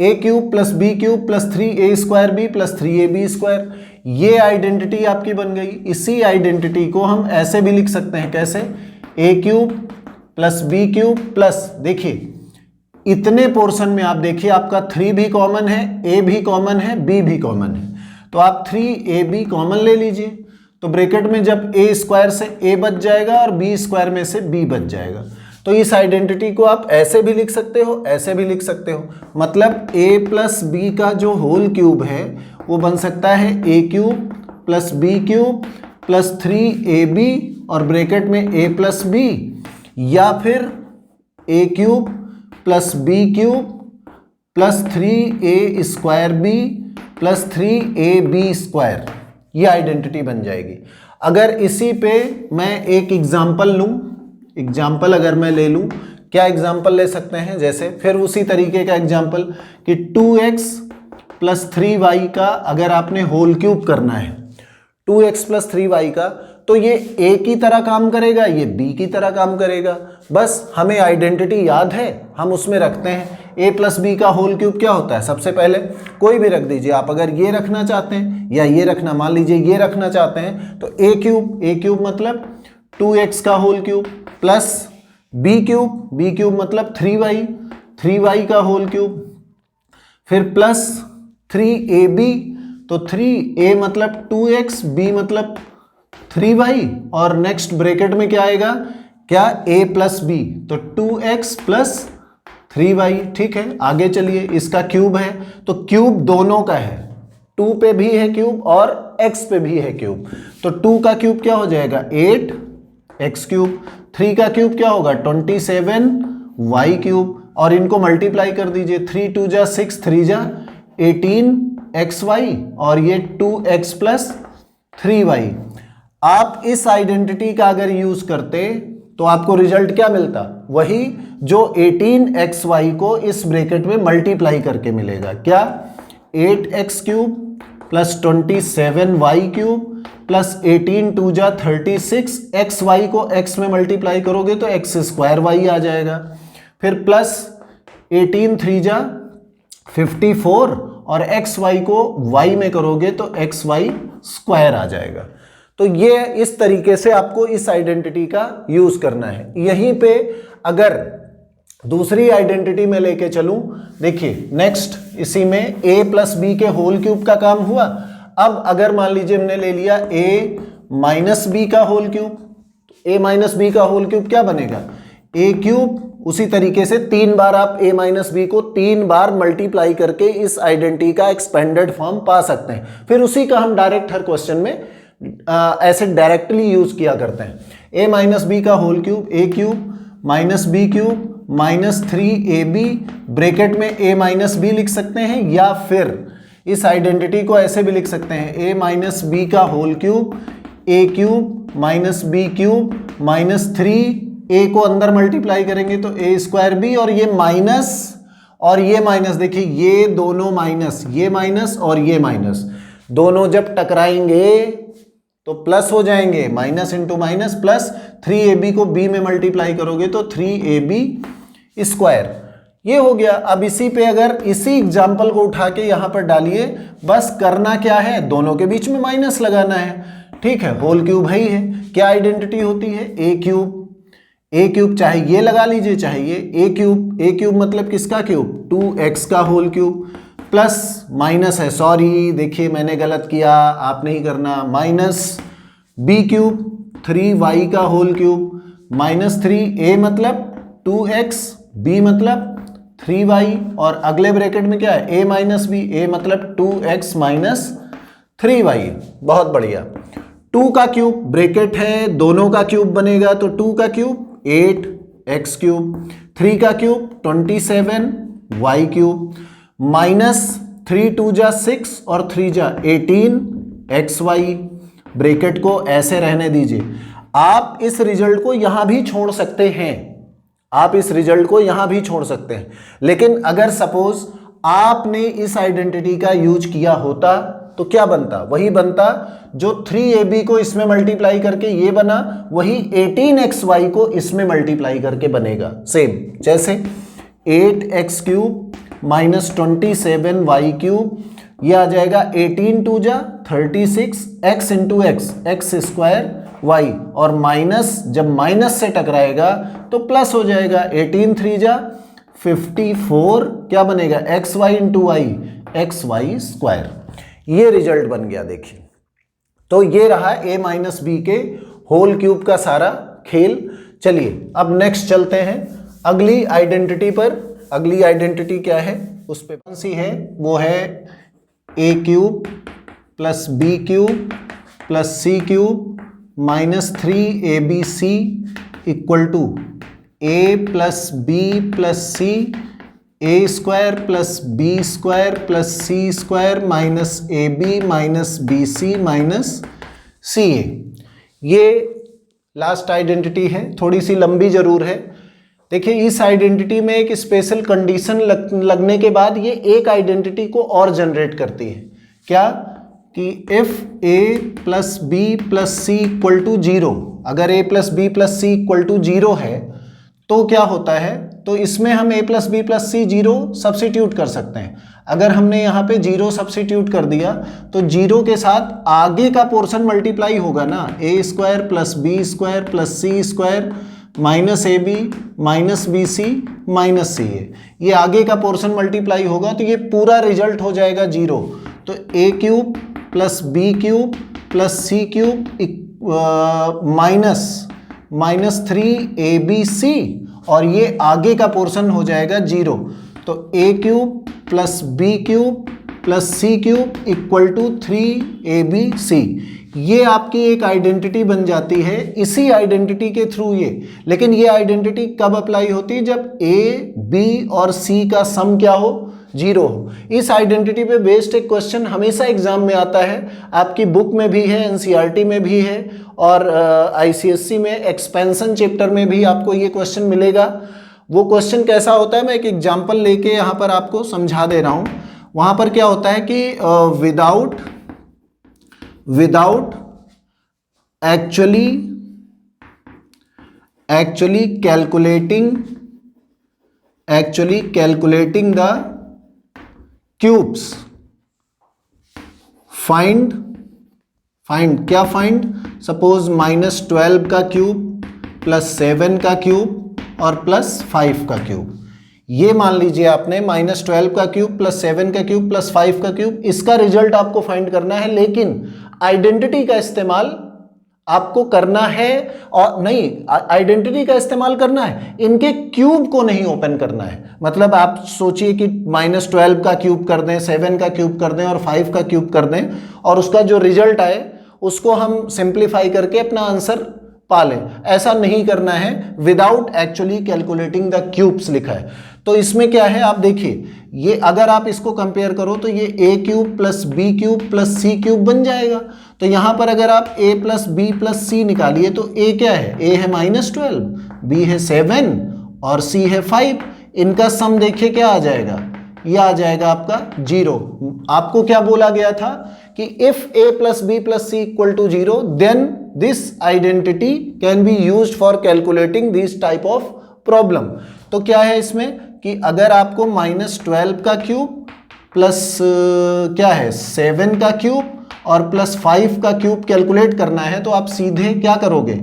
Speaker 1: a cube plus B cube plus 3a square b plus 3ab square, ये आइडेंटिटी आपकी बन गई। इसी आइडेंटिटी को हम ऐसे भी लिख सकते हैं, कैसे, a cube plus B cube plus, देखिए इतने पोर्शन में आप देखिए आपका 3 भी कॉमन है, a भी कॉमन है, b भी कॉमन है, तो आप 3ab कॉमन ले लीजिए, तो ब्रैकेट में जब a स्क्वायर से a बच जाएगा और b स्क्वायर में से b बच जाएगा। तो इस आइडेंटिटी को आप ऐसे भी लिख सकते हो, ऐसे भी लिख सकते हो, मतलब a प्लस बी का जो होल क्यूब है वो बन सकता है a cube plus B cube plus 3ab और ब्रैकेट में a प्लस बी, या फिर a cube plus B cube plus 3a square b plus 3ab square, ये आइडेंटिटी बन जाएगी। अगर इसी पे मैं एक एग्जाम्पल लूँ, एग्जाम्पल अगर मैं ले लूँ, क्या एग्जाम्पल ले सकते हैं, जैसे फिर उसी तरीके का एग्जाम्पल कि 2x प्लस 3y का अगर आपने होल क्यूब करना है, 2x प्लस 3y का, तो ये a की तरह काम करेगा, ये b की तरह काम करेगा, बस हमें आइडेंटिटी याद है, हम उसमें रखते हैं। a प्लस बी का होल क्यूब क्या होता है, सबसे पहले कोई भी रख दीजिए आप, अगर ये रखना चाहते हैं या ये रखना, मान लीजिए ये रखना चाहते हैं, तो a क्यूब मतलब 2x का whole cube plus b cube मतलब 3y का होल क्यूब, फिर प्लस 3ab, तो 3a मतलब 2x, b मतलब 3y, और नेक्स्ट ब्रैकेट में क्या आएगा, क्या a प्लस बी, तो 2x प्लस 3y। ठीक है, आगे चलिए, इसका क्यूब है तो क्यूब दोनों का है, 2 पे भी है क्यूब और x पे भी है क्यूब, तो 2 का क्यूब क्या हो जाएगा 8x क्यूब, 3 का क्यूब क्या होगा 27y क्यूब, और इनको मल्टीप्लाई कर दीजिए, 3 2 जा 6, 3 जा 18xy, और ये 2x प्लस 3y। आप इस आइडेंटिटी का अगर यूज करते तो आपको रिजल्ट क्या मिलता, वही जो 18xy को इस ब्रैकेट में मल्टीप्लाई करके मिलेगा। क्या 8x cube plus 27y cube plus 18 2 जा 36, xy को x में मल्टीप्लाई करोगे तो x स्क्वायर y आ जाएगा, फिर प्लस 18 3 जा 54, और xy को y में करोगे तो xy स्क्वायर आ जाएगा। तो ये इस तरीके से आपको इस आइडेंटिटी का यूज करना है। यहीं पे अगर दूसरी आइडेंटिटी में लेके चलूं, देखिए नेक्स्ट इसी में a प्लस बी के होल क्यूब का काम हुआ। अब अगर मान लीजिए हमने ले लिया a माइनस बी का whole cube, a minus B का होल क्यूब क्या बनेगा a क्यूब। उसी तरीके से 3 बार आप a माइनस बी को 3 बार मल्टीप्लाई करके इस आइडेंटिटी का एक्सपेंडेड फॉर्म पा सकते हैं। फिर उसी का हम डायरेक्ट हर क्वेश्चन में ऐसे डायरेक्टली यूज किया करते हैं। a माइनस बी का whole cube, a cube minus b cube minus 3ab, bracket में a माइनस बी लिख सकते हैं, या फिर इस आइडेंटिटी को ऐसे भी लिख सकते हैं a माइनस बी का whole cube, a cube minus b cube minus 3a को अंदर मल्टीप्लाई करेंगे तो a स्क्वायर बी, और ये माइनस और ये माइनस, देखिए ये दोनों माइनस, ये माइनस और ये माइनस दोनों जब टकराएंगे तो प्लस हो जाएंगे, minus into minus plus, 3ab को b में मल्टीप्लाई करोगे तो 3ab स्क्वायर, ये हो गया। अब इसी पे अगर इसी एग्जाम्पल को उठा के यहां पर डालिए, बस करना क्या है, दोनों के बीच में माइनस लगाना है, ठीक है। होल क्यूब है ही है, क्या आइडेंटिटी होती है a क्यूब, a क्यूब चाहे ये लगा लीजिए चाहे ये, a क्यूब मतलब किसका क्यूब 2x का होल क्यूब, प्लस माइनस है, सॉरी देखिए मैंने गलत किया, आप नहीं करना, माइनस बी क्यूब 3y का होल क्यूब माइनस 3a मतलब 2x, b मतलब 3y, और अगले ब्रैकेट में क्या है a माइनस बी, a मतलब 2x माइनस 3y। बहुत बढ़िया। 2 का क्यूब ब्रैकेट है, दोनों का क्यूब बनेगा तो 2 का क्यूब 8x क्यूब, 3 का क्यूब 27y क्यूब माइनस 3 2 जा 6 और 3 जा 18xy, ब्रैकेट को ऐसे रहने दीजिए। आप इस रिजल्ट को यहां भी छोड़ सकते हैं, आप इस रिजल्ट को यहां भी छोड़ सकते हैं, लेकिन अगर सपोज आपने इस आइडेंटिटी का यूज किया होता तो क्या बनता, वही बनता जो 3ab को इसमें मल्टीप्लाई करके ये बना, वही 18xy को इसमें मल्टीप्लाई करके बनेगा, सेम जैसे 8x cube minus 27y cube, ये आ जाएगा 18 2 जा 36 x into x square y, और माइनस जब माइनस से टकराएगा तो प्लस हो जाएगा, 18 3 जा 54, क्या बनेगा xy into y, xy square. ये रिजल्ट बन गया। देखिए तो ये रहा a माइनस बी के होल क्यूब का सारा खेल। चलिए अब नेक्स्ट चलते हैं अगली आइडेंटिटी पर। अगली आइडेंटिटी क्या है, उस पे कौन सी है, वो है a cube plus B cube plus C cube minus 3abc equal to a plus B plus C, a square plus B square plus C square minus ab minus B C minus C A. ये last identity है, थोड़ी सी लंबी जरूर है। देखिए इस identity में एक स्पेशल कंडीशन लगने के बाद ये एक आइडेंटिटी को और जनरेट करती है, क्या कि if a plus B plus C equal to 0, अगर a plus B plus C equal to 0 है तो क्या होता है, तो इसमें हम a plus B plus c 0 substitute कर सकते हैं। अगर हमने यहाँ पे 0 सब्सिट्यूट कर दिया तो 0 के साथ आगे का पोर्शन मल्टीप्लाई होगा ना, a square plus B square plus C square minus A B minus B C minus C A, ये आगे का पोर्शन मल्टीप्लाई होगा तो ये पूरा रिजल्ट हो जाएगा 0। तो a cube plus B cube plus C cube minus 3abc, और ये आगे का पोर्शन हो जाएगा 0। तो a cube plus B cube plus C cube equal to 3abc,
Speaker 2: ये आपकी एक आइडेंटिटी बन जाती है इसी आइडेंटिटी के थ्रू ये। लेकिन ये आइडेंटिटी कब अप्लाई होती है? जब ए, बी और सी का सम क्या हो? 0 हो। इस आइडेंटिटी पे बेस्ड एक क्वेश्चन हमेशा एग्जाम में आता है, आपकी बुक में भी है, एनसीईआरटी में भी है और आईसीएसई में एक्सपेंशन चैप्टर में भी आपको ये क्वेश्चन मिलेगा। वो क्वेश्चन कैसा होता है, मैं एक एग्जाम्पल लेके यहाँ पर आपको समझा दे रहा हूँ। वहाँ पर क्या होता है कि without actually calculating the cubes, find क्या find? सपोज -12 का क्यूब प्लस 7 का क्यूब और प्लस 5 का क्यूब। ये मान लीजिए आपने -12 का क्यूब प्लस 7 का क्यूब प्लस 5 का क्यूब, इसका रिजल्ट आपको फाइंड करना है। लेकिन आइडेंटिटी का इस्तेमाल आपको करना है, और नहीं, आइडेंटिटी का इस्तेमाल करना है, इनके क्यूब को नहीं ओपन करना है। मतलब आप सोचिए कि -12 का क्यूब कर दें, 7 का क्यूब कर दें और 5 का क्यूब कर दें और उसका जो रिजल्ट आए उसको हम सिंप्लीफाई करके अपना आंसर पा लें। ऐसा नहीं करना है। Without actually calculating the cubes लिखा है। तो इसमें क्या है, आप देखिए, ये अगर आप इसको कंपेयर करो तो ये A cube plus B cube plus C cube बन जाएगा। तो यहां पर अगर आप a plus B plus C निकालिए तो a क्या है? a है -12, b है 7 और c है 5। इनका सम देखिए क्या आ जाएगा, ये आ जाएगा आपका 0। आपको क्या बोला गया था कि if a plus B plus C equal to 0 then this identity can be used for calculating this type of problem. तो क्या है इसमें कि अगर आपको -12 का क्यूब प्लस क्या है 7 का क्यूब और प्लस 5 का क्यूब कैलकुलेट करना है तो आप सीधे क्या करोगे,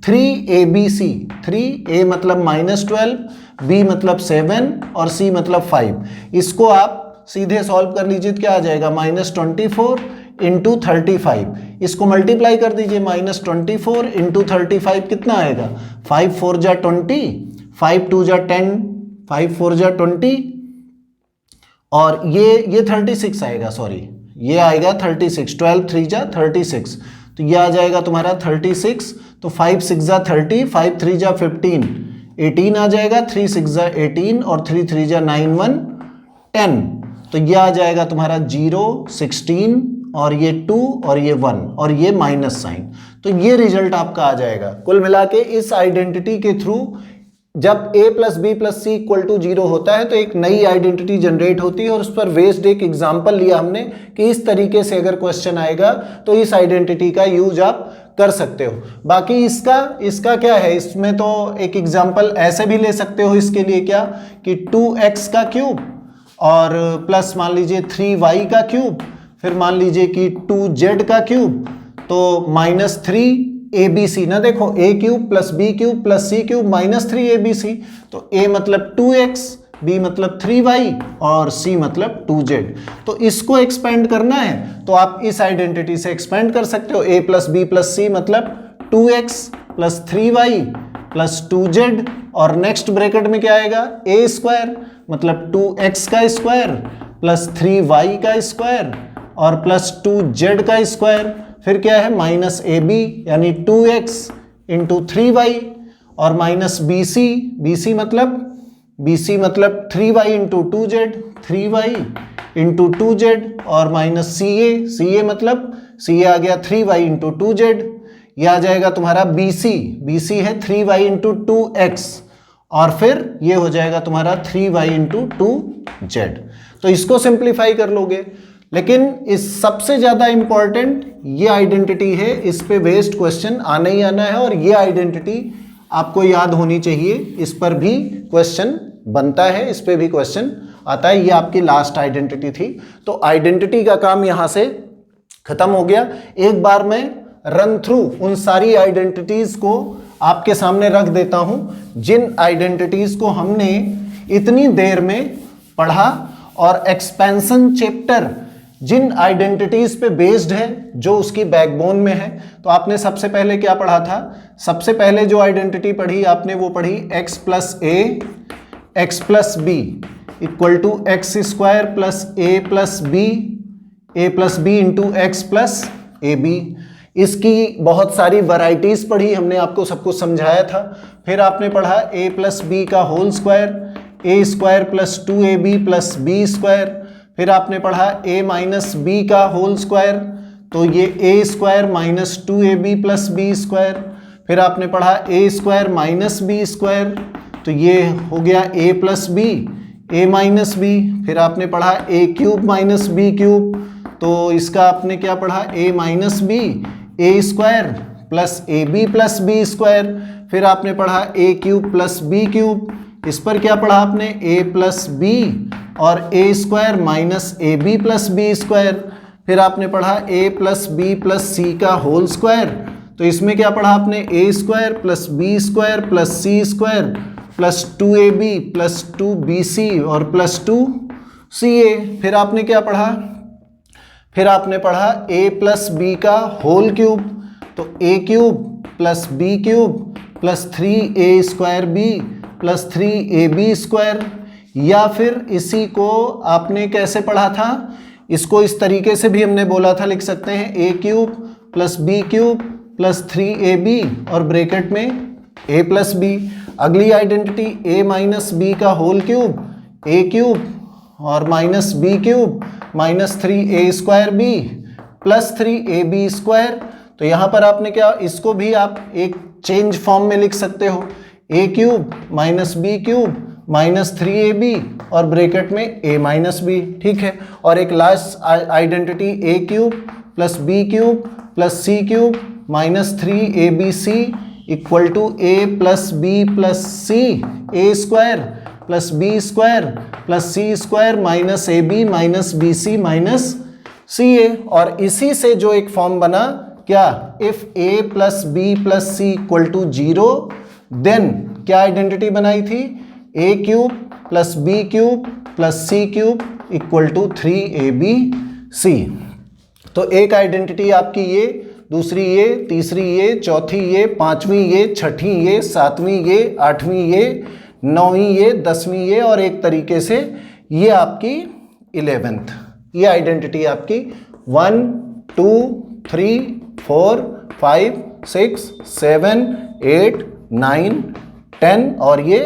Speaker 2: 3abc, 3a मतलब -12, b मतलब 7 और c मतलब 5, इसको आप सीधे सॉल्व कर लीजिए तो क्या आ जाएगा, -24 इंटू 35। इसको मल्टीप्लाई कर दीजिए, -24 इंटू 35 कितना आएगा, 5 4 जा 20, 5 2 जा 10, 5 4 जा 20 और ये 36 आएगा, सॉरी ये आएगा 36, 12 3 जा 36, तो ये आ जाएगा तुम्हारा 36। तो 5 6 जा 30, 5 3 जा 15, 18 आ जाएगा, 3 6 जा 18 और 3 3 जा 9 1 10। तो ये आ जाएगा तुम्हारा 0 16 और ये 2 और ये 1 और ये माइनस साइन। तो ये रिजल्ट आपका आ जाएगा। कुल मिला के इस आइडेंटिटी के थ्रू जब a plus B plus C equal to 0 होता है तो एक नई आइडेंटिटी जनरेट होती है और उस पर बेस्ड एक एग्जाम्पल लिया हमने कि इस तरीके से अगर क्वेश्चन आएगा तो इस आइडेंटिटी का यूज आप कर सकते हो। बाकी इसका क्या है, इसमें तो एक एग्जाम्पल ऐसे भी ले सकते हो, इसके लिए क्या कि 2x का क्यूब और प्लस मान लीजिए 3y का क्यूब, फिर मान लीजिए कि 2z का क्यूब, तो -3abc ना, देखो a cube plus b cube plus c cube -3abc, तो a मतलब 2x, b मतलब 3y और c मतलब 2z। तो इसको एक्सपेंड करना है तो आप इस आइडेंटिटी से एक्सपेंड कर सकते हो, a plus b plus c मतलब 2x plus 3y plus 2z और नेक्स्ट ब्रैकेट में क्या आएगा, a स्क्वायर मतलब 2x का स्क्वायर प्लस 3y का स्क्वायर और प्लस 2z का स्क्वायर, फिर क्या है -ab यानी 2x इंटू 3y और माइनस bc मतलब 3y into 2z, 3y into 2z और माइनस ca मतलब ca आ गया 3y इंटू 2z, यह आ जाएगा तुम्हारा bc है 3y इंटू 2x और फिर ये हो जाएगा तुम्हारा 3y इंटू 2z। तो इसको सिंप्लीफाई कर लोगे। लेकिन इस सबसे ज्यादा इंपॉर्टेंट ये आइडेंटिटी है, इस पे बेस्ड क्वेश्चन आना ही आना है और ये आइडेंटिटी आपको याद होनी चाहिए। इस पर भी क्वेश्चन बनता है, इस पे भी क्वेश्चन आता है। ये आपकी लास्ट आइडेंटिटी थी। तो आइडेंटिटी का काम यहां से खत्म हो गया। एक बार मैं रन थ्रू उन सारी आइडेंटिटीज को आपके सामने रख देता हूं जिन आइडेंटिटीज को हमने इतनी देर में पढ़ा और एक्सपेंशन चैप्टर जिन आइडेंटिटीज पे बेस्ड है, जो उसकी बैकबोन में है। तो आपने सबसे पहले क्या पढ़ा था, सबसे पहले जो आइडेंटिटी पढ़ी आपने वो पढ़ी x plus a x plus b equal to x square plus A plus B into x plus A b. इसकी बहुत सारी वैरायटीज पढ़ी हमने, आपको सब कुछ समझाया था। फिर आपने पढ़ा a प्लस बी का whole square, a square plus 2ab plus B square. फिर आपने पढ़ा a माइनस बी का होल स्क्वायर, तो ये a square minus 2ab plus B square. फिर आपने पढ़ा a square minus B square, तो ये हो गया a plus b, a minus b. फिर आपने पढ़ा a cube minus b cube, तो इसका आपने क्या पढ़ा, a minus b a square plus A B plus B square. फिर आपने पढ़ा a cube plus B cube, इस पर क्या पढ़ा आपने, a प्लस बी और a square minus A B plus B square. फिर आपने पढ़ा a प्लस बी प्लस सी का होल स्क्वायर, तो इसमें क्या पढ़ा आपने, a square plus B square plus C square plus 2ab plus 2bc और प्लस 2ca। फिर आपने क्या पढ़ा, फिर आपने पढ़ा a प्लस बी का होल क्यूब, तो a cube plus B cube plus 3a square b plus 3ab square. या फिर इसी को आपने कैसे पढ़ा था, इसको इस तरीके से भी हमने बोला था, लिख सकते हैं a cube plus B cube plus 3ab और ब्रैकेट में a प्लस बी। अगली आइडेंटिटी a माइनस बी का होल क्यूब, a क्यूब और minus b cube minus 3a square b plus 3ab square. तो यहाँ पर आपने क्या, इसको भी आप एक चेंज फॉर्म में लिख सकते हो, a cube minus b cube minus 3ab और ब्रैकेट में a माइनस बी, ठीक है। और एक last identity a cube plus B cube plus C cube minus 3abc equal to a plus B plus C, a square plus B square plus C square minus A B minus B C minus C A. और इसी से जो एक form बना क्या, if a plus B plus C equal to 0 then क्या आइडेंटिटी बनाई थी, a cube plus B cube plus C cube equal to 3abc। तो एक आइडेंटिटी आपकी ये, दूसरी ये, तीसरी ये, चौथी ये, पांचवी ये, छठी ये, सातवीं ये, आठवीं ये, नौवीं ये, 10वीं ये और एक तरीके से ये आपकी 11th। ये आइडेंटिटी आपकी 1 2 3 4 5 6 7 8 9 10 और ये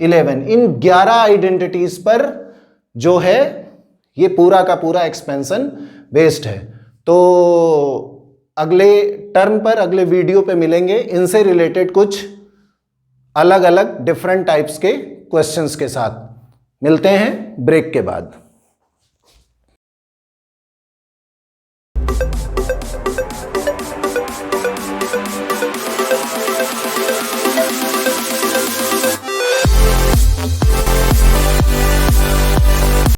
Speaker 2: 11। इन 11 आइडेंटिटीज पर जो है ये पूरा का पूरा एक्सपेंशन बेस्ड है। तो अगले टर्म पर, अगले वीडियो पे मिलेंगे, इनसे रिलेटेड कुछ अलग अलग डिफरेंट टाइप्स के क्वेश्चंस के साथ। मिलते हैं ब्रेक के बाद।